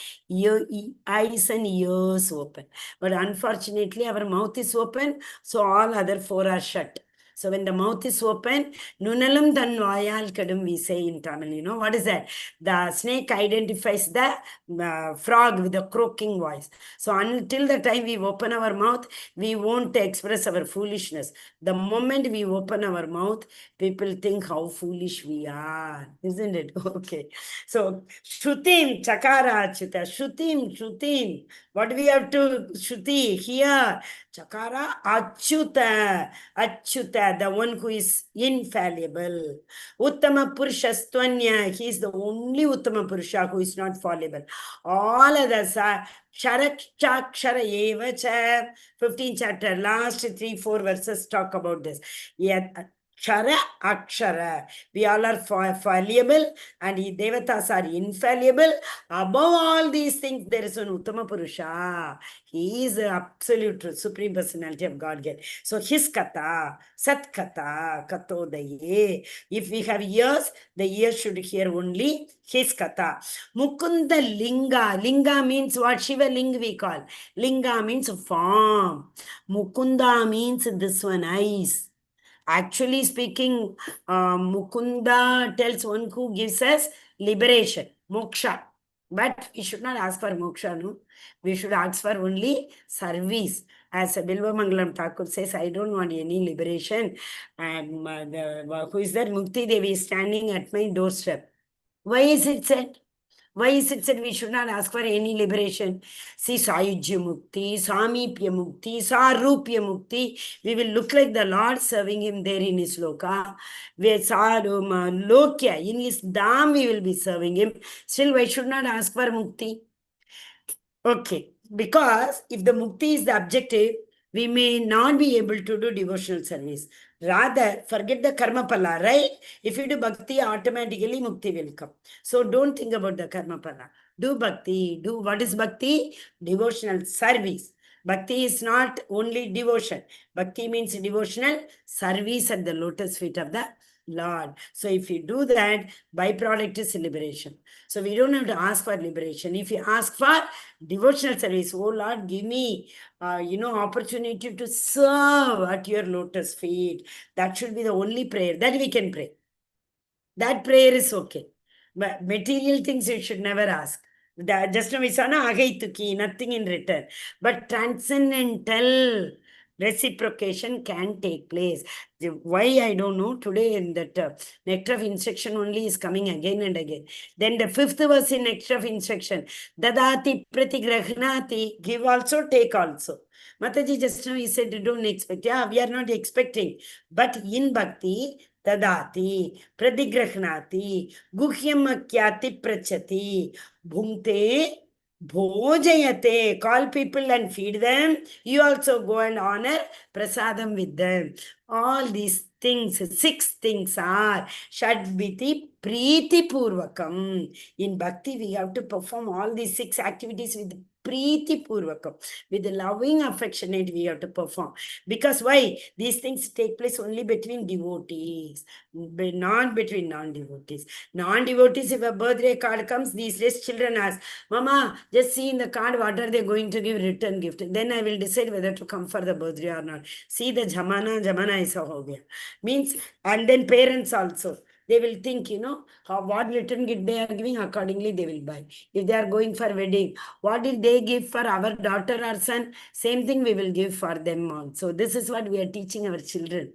[SPEAKER 2] eyes and ears open. But unfortunately, our mouth is open, so all other four are shut. So when the mouth is open, Nunalam than vayal kadum, we say in Tamil. What is that? The snake identifies the frog with a croaking voice. So until the time we open our mouth, we won't express our foolishness. The moment we open our mouth, people think how foolish we are. Isn't it? Okay. So Shrutim, Chakara, Chita, Shrutim. What do we have to Shruti here? Chakara, Achyuta, the one who is infallible. Uttama Purushastvanya, he is the only Uttama Purusha who is not fallible. All others are Sharakshakshara Evacha. 15th chapter, last 3-4 verses talk about this. Yet, Kshara Akshara. We all are fallible and Devatas are infallible. Above all these things, there is an Uttama Purusha. He is the absolute supreme personality of Godhead. So his kata, sat kata, katodaye. If we have ears, the ears should hear only his kata. Mukunda linga. Linga means what? Shiva ling we call. Linga means form. Mukunda means this one, eyes. Actually speaking, Mukunda tells one who gives us liberation, moksha. But we should not ask for moksha, no? We should ask for only service. As Bilva Mangalam Thakur says, I don't want any liberation. And who is that? Mukti Devi is standing at my doorstep. Why is it said? Why is it said we should not ask for any liberation? See, Sayujya Mukti, Samipya Mukti, Sarupya Mukti. We will look like the Lord serving him there in his loka. Where Lokya, in his dham we will be serving him. Still, why should not ask for Mukti? Okay, because if the Mukti is the objective, we may not be able to do devotional service. Rather, forget the karma pala, right? If you do bhakti, automatically mukti will come. So don't think about the karma pala. Do bhakti. Do what is bhakti? Devotional service. Bhakti is not only devotion. Bhakti means devotional service at the lotus feet of the Lord. So if you do that, byproduct is liberation. So we don't have to ask for liberation. If you ask for devotional service, oh Lord, give me, opportunity to serve at your lotus feet. That should be the only prayer that we can pray. That prayer is okay. But material things you should never ask. Just now we saw nothing in return. But transcendental reciprocation can take place. Why, I don't know. Today in that Nectar of Instruction only is coming again and again. Then the 5th verse in Nectar of Instruction, Dadati pratigrahnati, give also, take also. Mataji just now he said, don't expect. Yeah, we are not expecting. But in Bhakti, dadati, pradigrahnati, guhyam akyati prachati, bhungte, bhojayate. Call people and feed them. You also go and honor prasadam with them. All these things, 6 things are Shadviti Preeti Purvakam. In Bhakti, we have to perform all these 6 activities with Preeti Purvakam. With loving affectionate, we have to perform. Because why? These things take place only between devotees, not between non-devotees. Non-devotees, if a birthday card comes, these days children ask, Mama, just see in the card what are they going to give return gift. Then I will decide whether to come for the birthday or not. See the jamana aisa ho gaya. Means, and then parents also. They will think, what return gift they are giving, accordingly they will buy. If they are going for wedding, what did they give for our daughter or son? Same thing we will give for them also. This is what we are teaching our children.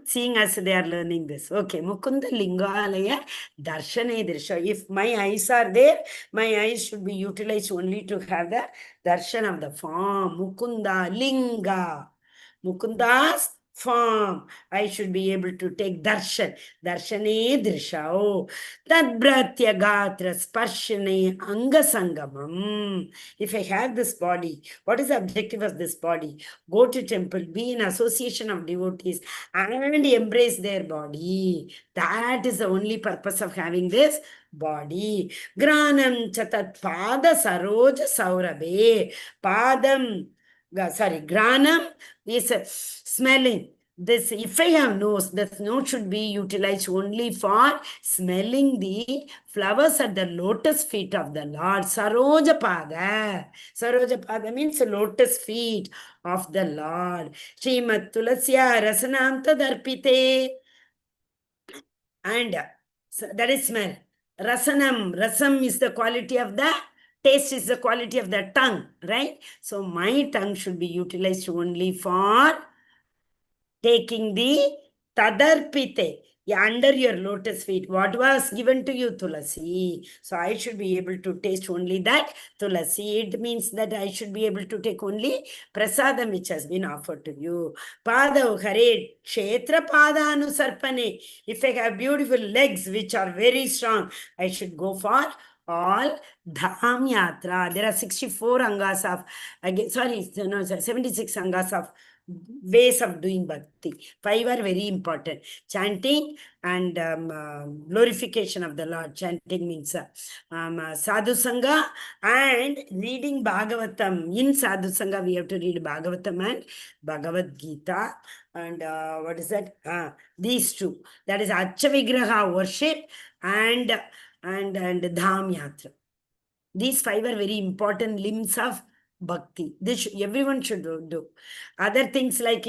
[SPEAKER 2] Seeing as they are learning this. Okay, Mukunda Lingalaya Darshane Dirsha. If my eyes are there, my eyes should be utilized only to have the darshan of the form. Mukunda Linga. Mukunda's form. I should be able to take darshan. Darshane Dirsha. Oh, Tadbratya Gatra Sparshane Angasangamam. If I have this body, what is the objective of this body? Go to temple, be in association of devotees, and embrace their body. That is the only purpose of having this body. Granam chatat pada saroja saurabe. Padam, granam is smelling. This, if I have nose, this nose should be utilized only for smelling the flowers at the lotus feet of the Lord. Saroja pada. Saroja pada means lotus feet of the Lord. Srimad Tulasya Rasanam Tadarpite. And that is smell. Rasanam. Rasam is the quality of the taste, is the quality of the tongue, right? So my tongue should be utilized only for taking the tadarpite, under your lotus feet. What was given to you? Tulasi. So I should be able to taste only that tulasi. It means that I should be able to take only prasadam which has been offered to you. Pada hare kshetra pada anusarpane. If I have beautiful legs which are very strong, I should go for all dham yatra. There are 64 angas of, 76 angas of ways of doing bhakti. 5 are very important. Chanting and glorification of the Lord. Chanting means sadhu sangha and reading Bhagavatam. In sadhu sangha, we have to read Bhagavatam and Bhagavad Gita. And what is that? These 2. That is Archa worship and Dham Yatra. These 5 are very important limbs of bhakti. This everyone should do. Other things like,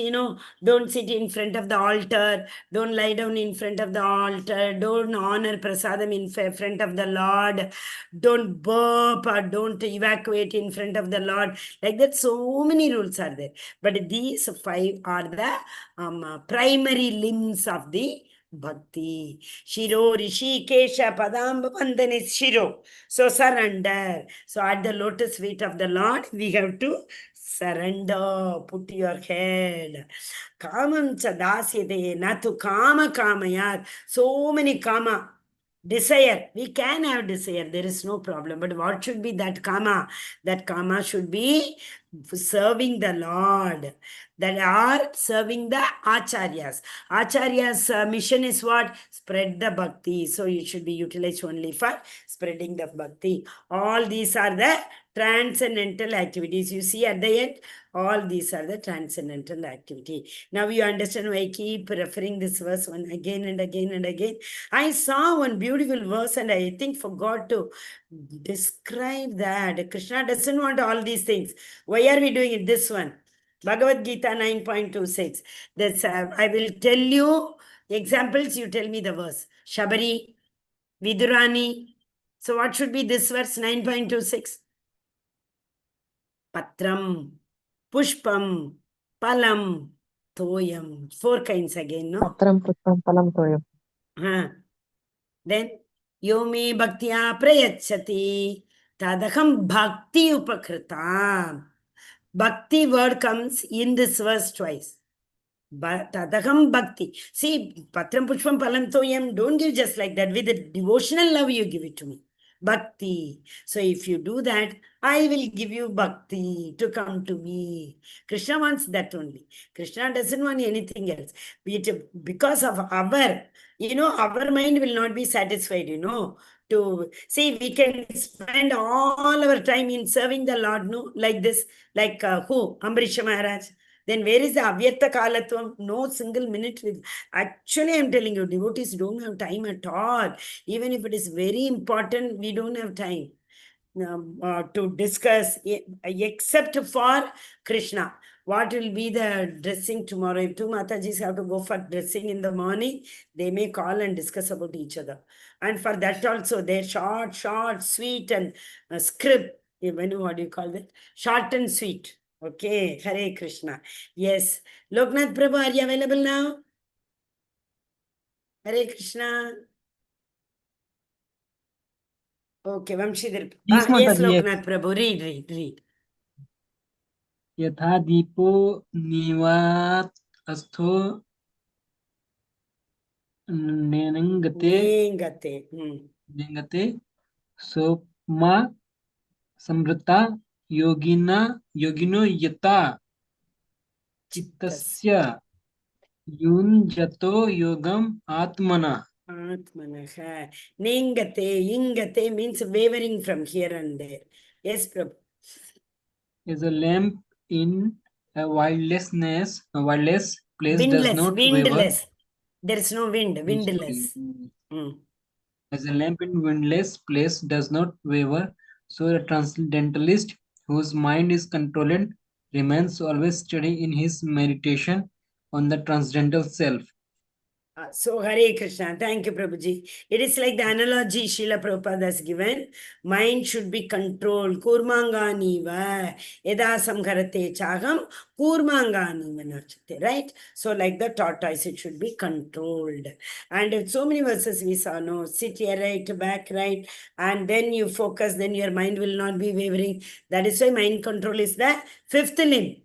[SPEAKER 2] don't sit in front of the altar, don't lie down in front of the altar, don't honor prasadam in front of the Lord, don't burp or don't evacuate in front of the Lord. Like that, so many rules are there. But these 5 are the primary limbs of the bhakti. Shiro Rishi Kesha Padamba Vandane Shiro. So surrender. So at the lotus feet of the Lord, we have to surrender. Put your head. Kamam chadasyate natu kama kamayat. So many kama. Desire. We can have desire. There is no problem. But what should be that kama? That kama should be serving the Lord. That are serving the acharyas. Acharyas' mission is what? Spread the bhakti. So you should be utilized only for spreading the bhakti. All these are the transcendental activities. You see at the end, all these are the transcendental activity. Now you understand why I keep referring this verse one again and again and again. I saw one beautiful verse and I think forgot to describe that. Krishna doesn't want all these things. Why are we doing it? This one. Bhagavad Gita 9.26. That's, I will tell you examples, you tell me the verse. Shabari, Vidurani. So what should be this verse 9.26? Patram, Pushpam, Palam, Toyam. 4 kinds again, no?
[SPEAKER 4] Patram pushpam palam toyam.
[SPEAKER 2] Then, Yomi Bhaktya Prayachati, Tadaham Bhakti Upakrita. Bhakti word comes in this verse twice. Tadaham bhakti. See, Patram Pushpam Palam Toyam, don't give just like that. With the devotional love, you give it to me. Bhakti. So if you do that, I will give you bhakti to come to me. Krishna wants that only. Krishna doesn't want anything else. Because of our, our mind will not be satisfied, to see, we can spend all our time in serving the Lord, no, like this, like who? Ambarisha Maharaj. Then where is the avyakta kalatvam? No single minute with. Actually, I'm telling you, devotees don't have time at all. Even if it is very important, we don't have time to discuss, except for Krishna. What will be the dressing tomorrow? If two Matajis have to go for dressing in the morning, they may call and discuss about each other. And for that also, they're short, sweet, and script. What do you call that? Short and sweet. Okay, Hare Krishna. Yes. Loknath Prabhu, are you available now? Hare Krishna. Okay, Vamshidhar.
[SPEAKER 1] Yes,
[SPEAKER 2] Yes,
[SPEAKER 1] Mataji, yes.
[SPEAKER 2] Loknath Prabhu, read.
[SPEAKER 1] यथा दीपो निवात अस्थो नेंगते नेंगते सोमा समृता योगिनो यता चित्तस्य युञ्जतो योगम आत्मना.
[SPEAKER 2] Ingate means wavering from here and there. Yes, Prabhu.
[SPEAKER 1] Is a lamp in a wildless place does not waver.
[SPEAKER 2] Windless. There is no wind. Windless.
[SPEAKER 1] As a lamp in windless place does not waver, so a transcendentalist whose mind is controlled remains always steady in his meditation on the transcendental self.
[SPEAKER 2] So, Hare Krishna. Thank you, Prabhuji. It is like the analogy Srila Prabhupada has given. Mind should be controlled. Kurmanganiva. Yada samgharate chagam. Kurmanganiva nachate. Right? So, like the tortoise, it should be controlled. And so many verses we saw, no? Sit here, right, back, right. And then you focus, then your mind will not be wavering. That is why mind control is the fifth limb.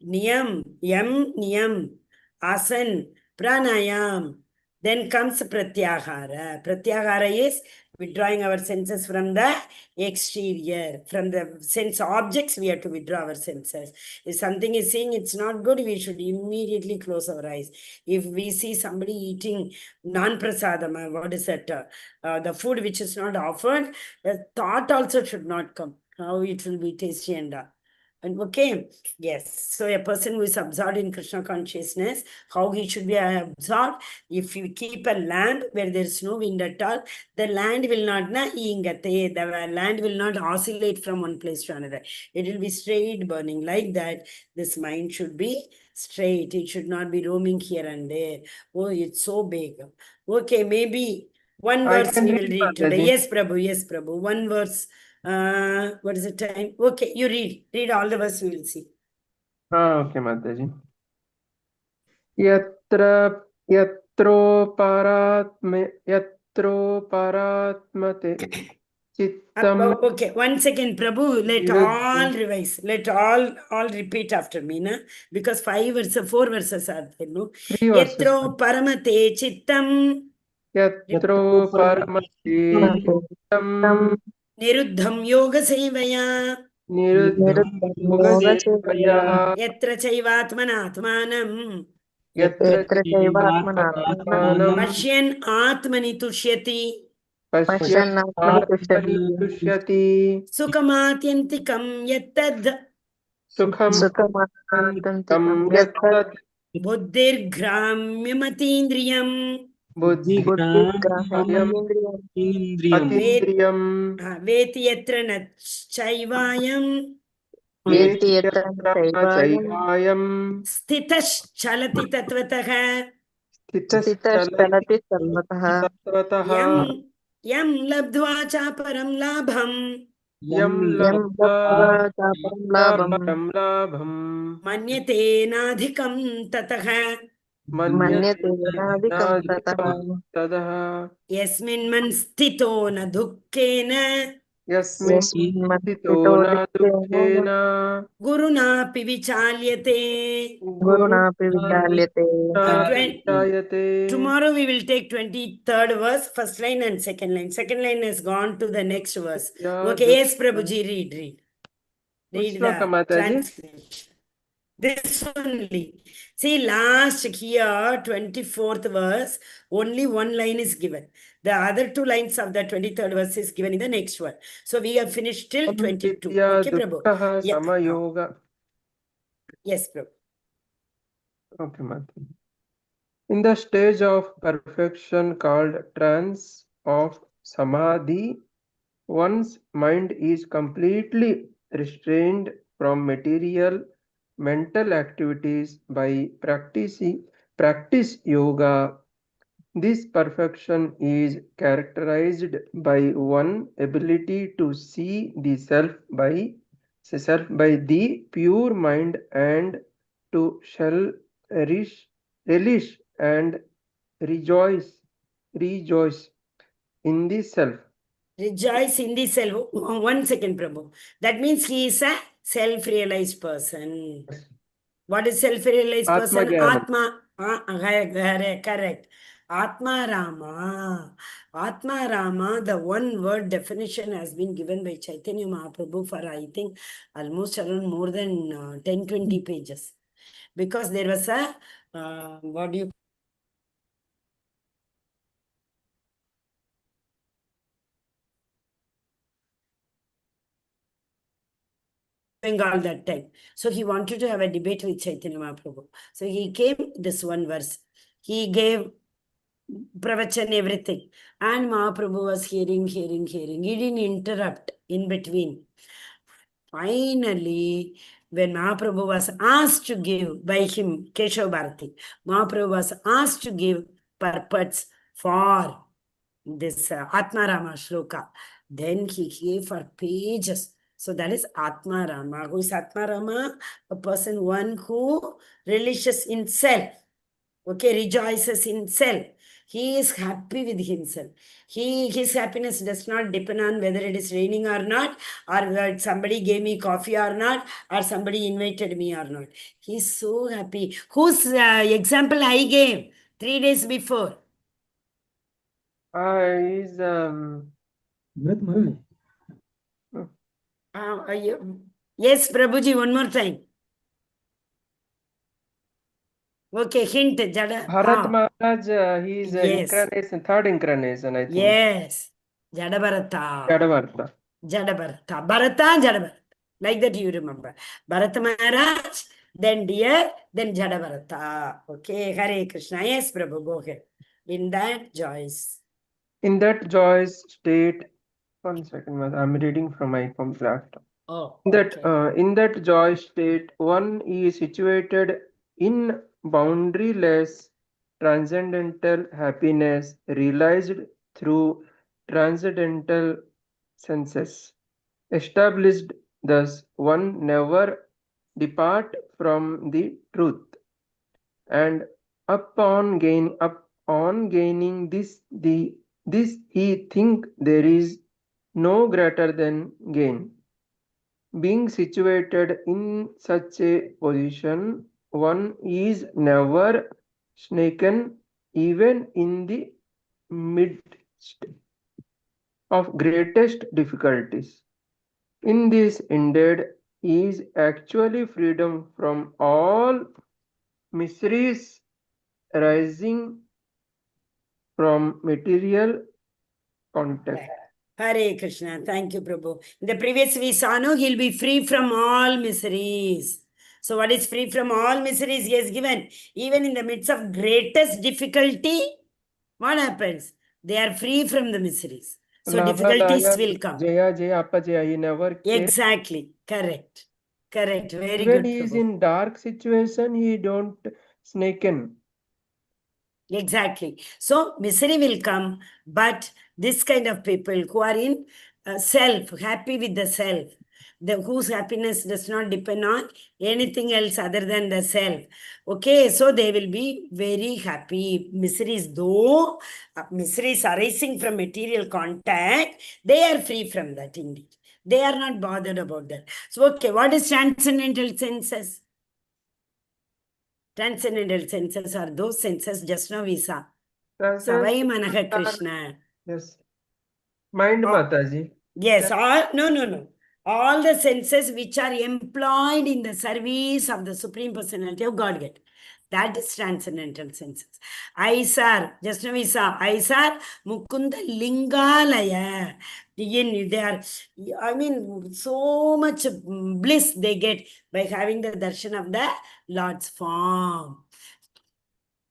[SPEAKER 2] Niyam, niyam, asan, pranayam. Then comes pratyahara. Pratyahara is withdrawing our senses from the exterior. From the sense objects, we have to withdraw our senses. If something is saying it's not good, we should immediately close our eyes. If we see somebody eating non-prasadam, what is that? The food which is not offered, the thought also should not come. How it will be tasty and okay, yes. So a person who is absorbed in Krishna consciousness, how he should be absorbed? If you keep a lamp where there is no wind at all, the land will not the land will not oscillate from one place to another. It will be straight burning like that. This mind should be straight. It should not be roaming here and there. Oh, it's so big. Okay, maybe one verse we will read today. Yes, Prabhu. One verse. What is the time? Okay, you read all the verse, we will see.
[SPEAKER 5] Okay, Mataji. Yatro paratmate chittam.
[SPEAKER 2] Okay, 1 second, Prabhu. Let all revise. Let all repeat after me, na? Because 4 verses are there, no?
[SPEAKER 5] 3 verses.
[SPEAKER 2] Yatro paramate chittam.
[SPEAKER 5] Yatro paramate chittam.
[SPEAKER 2] Niruddham yoga sevaya.
[SPEAKER 5] Niruddham yoga sevaya.
[SPEAKER 2] Yatra chaivatmanatmanam.
[SPEAKER 5] Yatra chaivatmanam.
[SPEAKER 2] Pashyan atmani tushyati.
[SPEAKER 5] Pashyatmani tushyati.
[SPEAKER 2] Sukhamatyantikam yattad.
[SPEAKER 5] Sukhamatyantikam yattad.
[SPEAKER 2] Buddhirgramyamatindriyam.
[SPEAKER 5] Atindriyam.
[SPEAKER 2] Veti yatra nachayvayam.
[SPEAKER 5] Chaivayam.
[SPEAKER 2] Sthitash chalati tatvataha. Yam labdva cha param labham. Manyate nadhikam tataha. Yasmin man sthito na dukkena.
[SPEAKER 5] Yasmin
[SPEAKER 4] यस्मिन्मत्थितो
[SPEAKER 5] Tito na
[SPEAKER 4] दुःखेन
[SPEAKER 5] dukkena
[SPEAKER 2] Gurunapi vichalyate.
[SPEAKER 4] गुरुणापि विचाल्यते.
[SPEAKER 5] Vichayate.
[SPEAKER 2] Tomorrow we will take 23rd verse, first line and second line. Second line has gone to the next verse. Okay, yes, Prabhuji, read.
[SPEAKER 5] Which
[SPEAKER 2] Read
[SPEAKER 5] sloka,
[SPEAKER 2] the
[SPEAKER 5] Mataji?
[SPEAKER 2] translation. This only. See, last here, 24th verse, only one line is given. The other two lines of the 23rd verse is given in the next one. So we have finished till 22.
[SPEAKER 5] Vidya
[SPEAKER 2] Okay, Prabhu?
[SPEAKER 5] dukkha
[SPEAKER 2] Yeah.
[SPEAKER 5] samayoga.
[SPEAKER 2] Yes, Prabhu.
[SPEAKER 5] Okay, Mataji. In the stage of perfection called trance of samadhi, one's mind is completely restrained from material mental activities by practice yoga. This perfection is characterized by one ability to see the self by the pure mind and to relish and rejoice in the self.
[SPEAKER 2] Rejoice in the self. 1 second, Prabhu. That means he is a self-realized person. What is self-realized person?
[SPEAKER 5] Atma-jnanam.
[SPEAKER 2] Atma. Correct. Atma Rama. Atma Rama, the one word definition has been given by Chaitanya Mahaprabhu for, I think, almost around more than 10-20 pages. Because there was a, what do you Bengal that time. So he wanted to have a debate with Chaitanya Mahaprabhu. So he came this one verse. He gave pravachan everything. And Mahaprabhu was hearing. He didn't interrupt in between. Finally, when Mahaprabhu was asked to give by him, Keshav Bharati, Mahaprabhu was asked to give purports for this Atmarama shloka. Then he gave for pages. So that is Atmarama. Who is Atmarama? A person, one who relishes in self. Okay, rejoices in self. He is happy with himself. His happiness does not depend on whether it is raining or not, or somebody gave me coffee or not, or somebody invited me or not. He's so happy. Whose example I gave 3 days before?
[SPEAKER 5] Is
[SPEAKER 2] Yes, Prabhuji, one more time. Okay, hint. Jada.
[SPEAKER 5] Bharat Maharaj, he is
[SPEAKER 2] Yes.
[SPEAKER 5] incarnation, third incarnation, I think.
[SPEAKER 2] Yes. Jadabarata.
[SPEAKER 5] Jadavarta.
[SPEAKER 2] Jadabarata. Bharata, Jadabarata. Like that you remember. Bharata Maharaj, then dear, then Jadabarata. Okay, Hare Krishna. Yes, Prabhu, go ahead. In that joys.
[SPEAKER 5] In that joyous state, 1 second, I'm reading from my laptop.
[SPEAKER 2] Oh,
[SPEAKER 5] In that joy state, one is situated in boundaryless transcendental happiness realized through transcendental senses. Established thus, one never depart from the truth, and upon gaining this he think there is no greater than gain. Being situated in such a position, one is never shaken even in the midst of greatest difficulties. In this indeed is actually freedom from all miseries arising from material contact.
[SPEAKER 2] Hare Krishna. Thank you, Prabhu. In the previous we saw, no, he'll be free from all miseries. So what is free from all miseries? He has given. Even in the midst of greatest difficulty, what happens? They are free from the miseries. So difficulties will come.
[SPEAKER 5] Jaya, Apajaya, he never came.
[SPEAKER 2] Exactly. Correct. Very
[SPEAKER 5] When
[SPEAKER 2] good,
[SPEAKER 5] he is
[SPEAKER 2] Prabhu.
[SPEAKER 5] in dark situation, he don't snaken.
[SPEAKER 2] Exactly. So misery will come, but this kind of people who are in self, happy with the self, whose happiness does not depend on anything else other than the self. Okay, so they will be very happy. Miseries, though miseries arising from material contact, they are free from that indeed. They are not bothered about that. So, okay, what is transcendental senses? Transcendental senses are those senses just now we saw. Savai Manaha Krishna.
[SPEAKER 5] Yes. Mind, Mataji.
[SPEAKER 2] Yes, no. All the senses which are employed in the service of the Supreme Personality of Godhead. That is transcendental senses. Eyes are, just now we saw, eyes are Mukunda Lingalaya. They are, I mean, so much bliss they get by having the darshan of the Lord's form.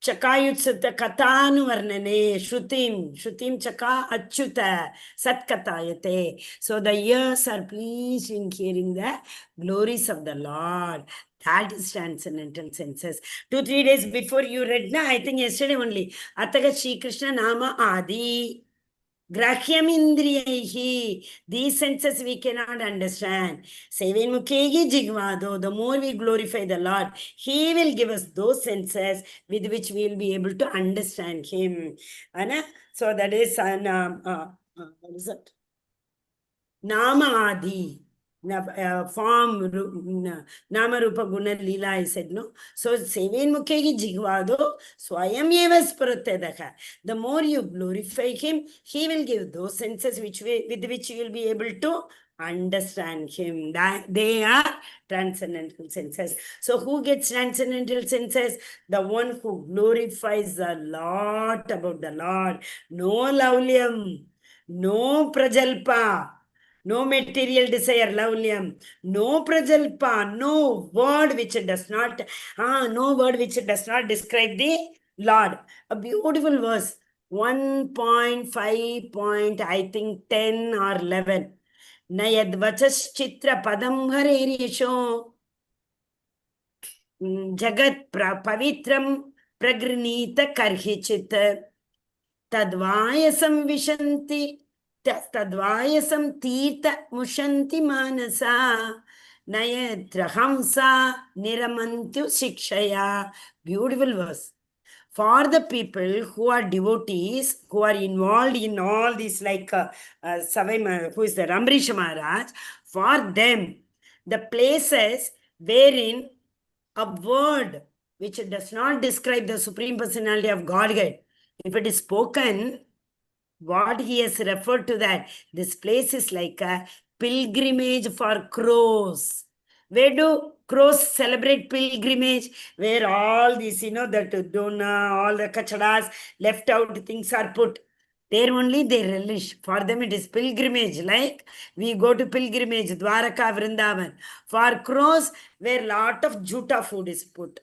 [SPEAKER 2] Chakayutsata katanu varnane, shrutim chaka achyuta satkatayate. So the ears are pleased in hearing the glories of the Lord. That is transcendental senses. 2-3 days before you read, I think yesterday only, Ataga Shri Krishna Nama Adi. Grahyamindriyaihi. These senses we cannot understand. Sevinmukhehi jigvado. The more we glorify the Lord, He will give us those senses with which we will be able to understand Him. Anna? So that is what is it? Nama Adi. Form, Nama Rupa Guna Lila, I said, no. So, Sevin Mukhegi Jigvado, Swayam Eva Spurutedaka. The more you glorify Him, He will give those senses with which you will be able to understand Him. They are transcendental senses. So, who gets transcendental senses? The one who glorifies a lot about the Lord. No laulyam, no prajalpa. No material desire, laulyam. No prajalpa, no word which does not describe the Lord. A beautiful verse. 1.5 point, I think 10 or 11. Nayad vachas chitra padam harerisho. Jagat pavitram pragrinita karhichit. Tadvayasam vishanti. Tadvayasam tirtha mushanti manasa nayatra hamsa niramantyu shikshaya. Beautiful verse. For the people who are devotees, who are involved in all these, like who is the Amrish Maharaj, for them, the places wherein a word which does not describe the Supreme Personality of Godhead, if it is spoken, what he has referred to that, this place is like a pilgrimage for crows. Where do crows celebrate pilgrimage? Where all these, that dona, all the kachadas, left out things are put. There only they relish. For them it is pilgrimage. Like we go to pilgrimage, Dwaraka, Vrindavan. For crows, where lot of juta food is put.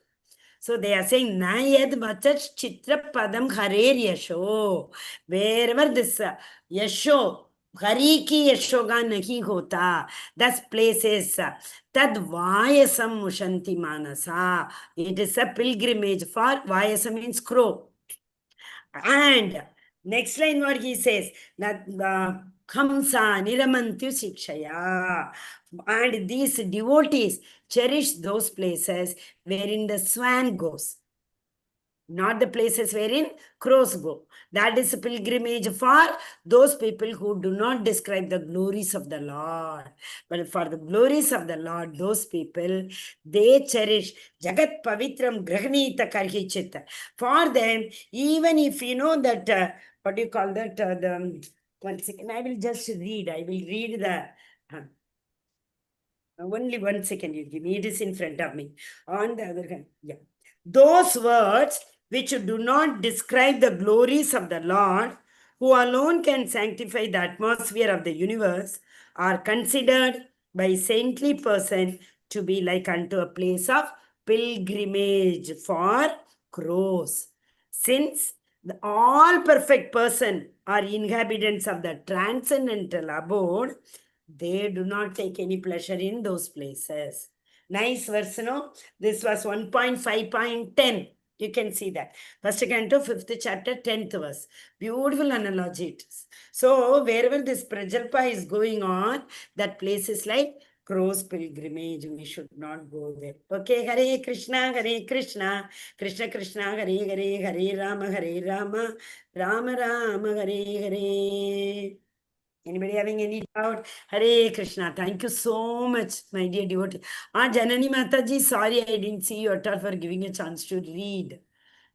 [SPEAKER 2] So they are saying, Nayad Vachach Chitra Padam Harer Yasho. Wherever this Yasho, Hari ki Yashoga nahi hota. That place is Tad Vayasam Mushanti Manasa. It is a pilgrimage for Vayasam means crow. And next line what he says, Kamsa Niramantyu Sikshaya. And these devotees cherish those places wherein the swan goes, not the places wherein crows go. That is a pilgrimage for those people who do not describe the glories of the Lord. But for the glories of the Lord, those people, they cherish Jagat Pavitram Grahanita Karhichita. For them, even if you know that, what do you call that? 1 second, I will just read. I will read the... only 1 second you give me. It is in front of me. On the other hand, yeah. Those words which do not describe the glories of the Lord, who alone can sanctify the atmosphere of the universe, are considered by saintly person to be like unto a place of pilgrimage for crows. Since all perfect person are inhabitants of the transcendental abode, they do not take any pleasure in those places. Nice verse, no? This was 1.5.10. You can see that. First canto, 5th chapter, 10th verse. Beautiful analogy it is. So, wherever this Prajalpa is going on, that place is like crow's pilgrimage. We should not go there. Okay, Hare Krishna, Krishna Krishna, Hare Hare, Hare Rama, Rama Rama, Hare Hare. Anybody having any doubt? Hare Krishna. Thank you so much, my dear devotee. Janani Mataji, sorry I didn't see you at all for giving a chance to read.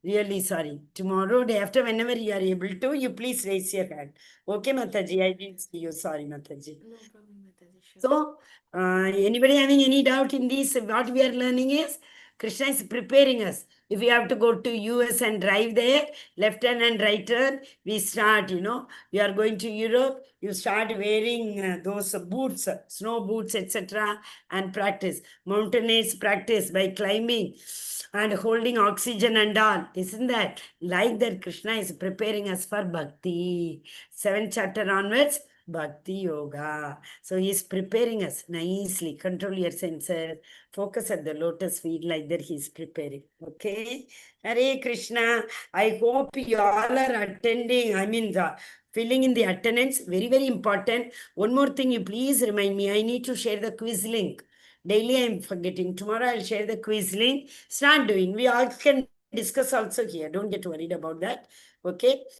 [SPEAKER 2] Really sorry. Tomorrow, day after, whenever you are able to, you please raise your hand. Okay, Mataji, I didn't see you. Sorry, Mataji.
[SPEAKER 7] No problem, Mataji. Sure.
[SPEAKER 2] So, anybody having any doubt in this? What we are learning is Krishna is preparing us. If we have to go to US and drive there, left turn and right turn, we start, we are going to Europe, you start wearing those boots, snow boots, etc. and practice. Mountaineers practice by climbing and holding oxygen and all. Isn't that? Like that, Krishna is preparing us for Bhakti. 7th chapter onwards, Bhakti Yoga. So he is preparing us nicely. Control your senses. Focus at the lotus feet, like that he is preparing. Okay? Hare Krishna. I hope you all are attending. Filling in the attendance. Very, very important. One more thing, you please remind me. I need to share the quiz link. Daily I am forgetting. Tomorrow I'll share the quiz link. Start doing. We all can discuss also here. Don't get worried about that. Okay?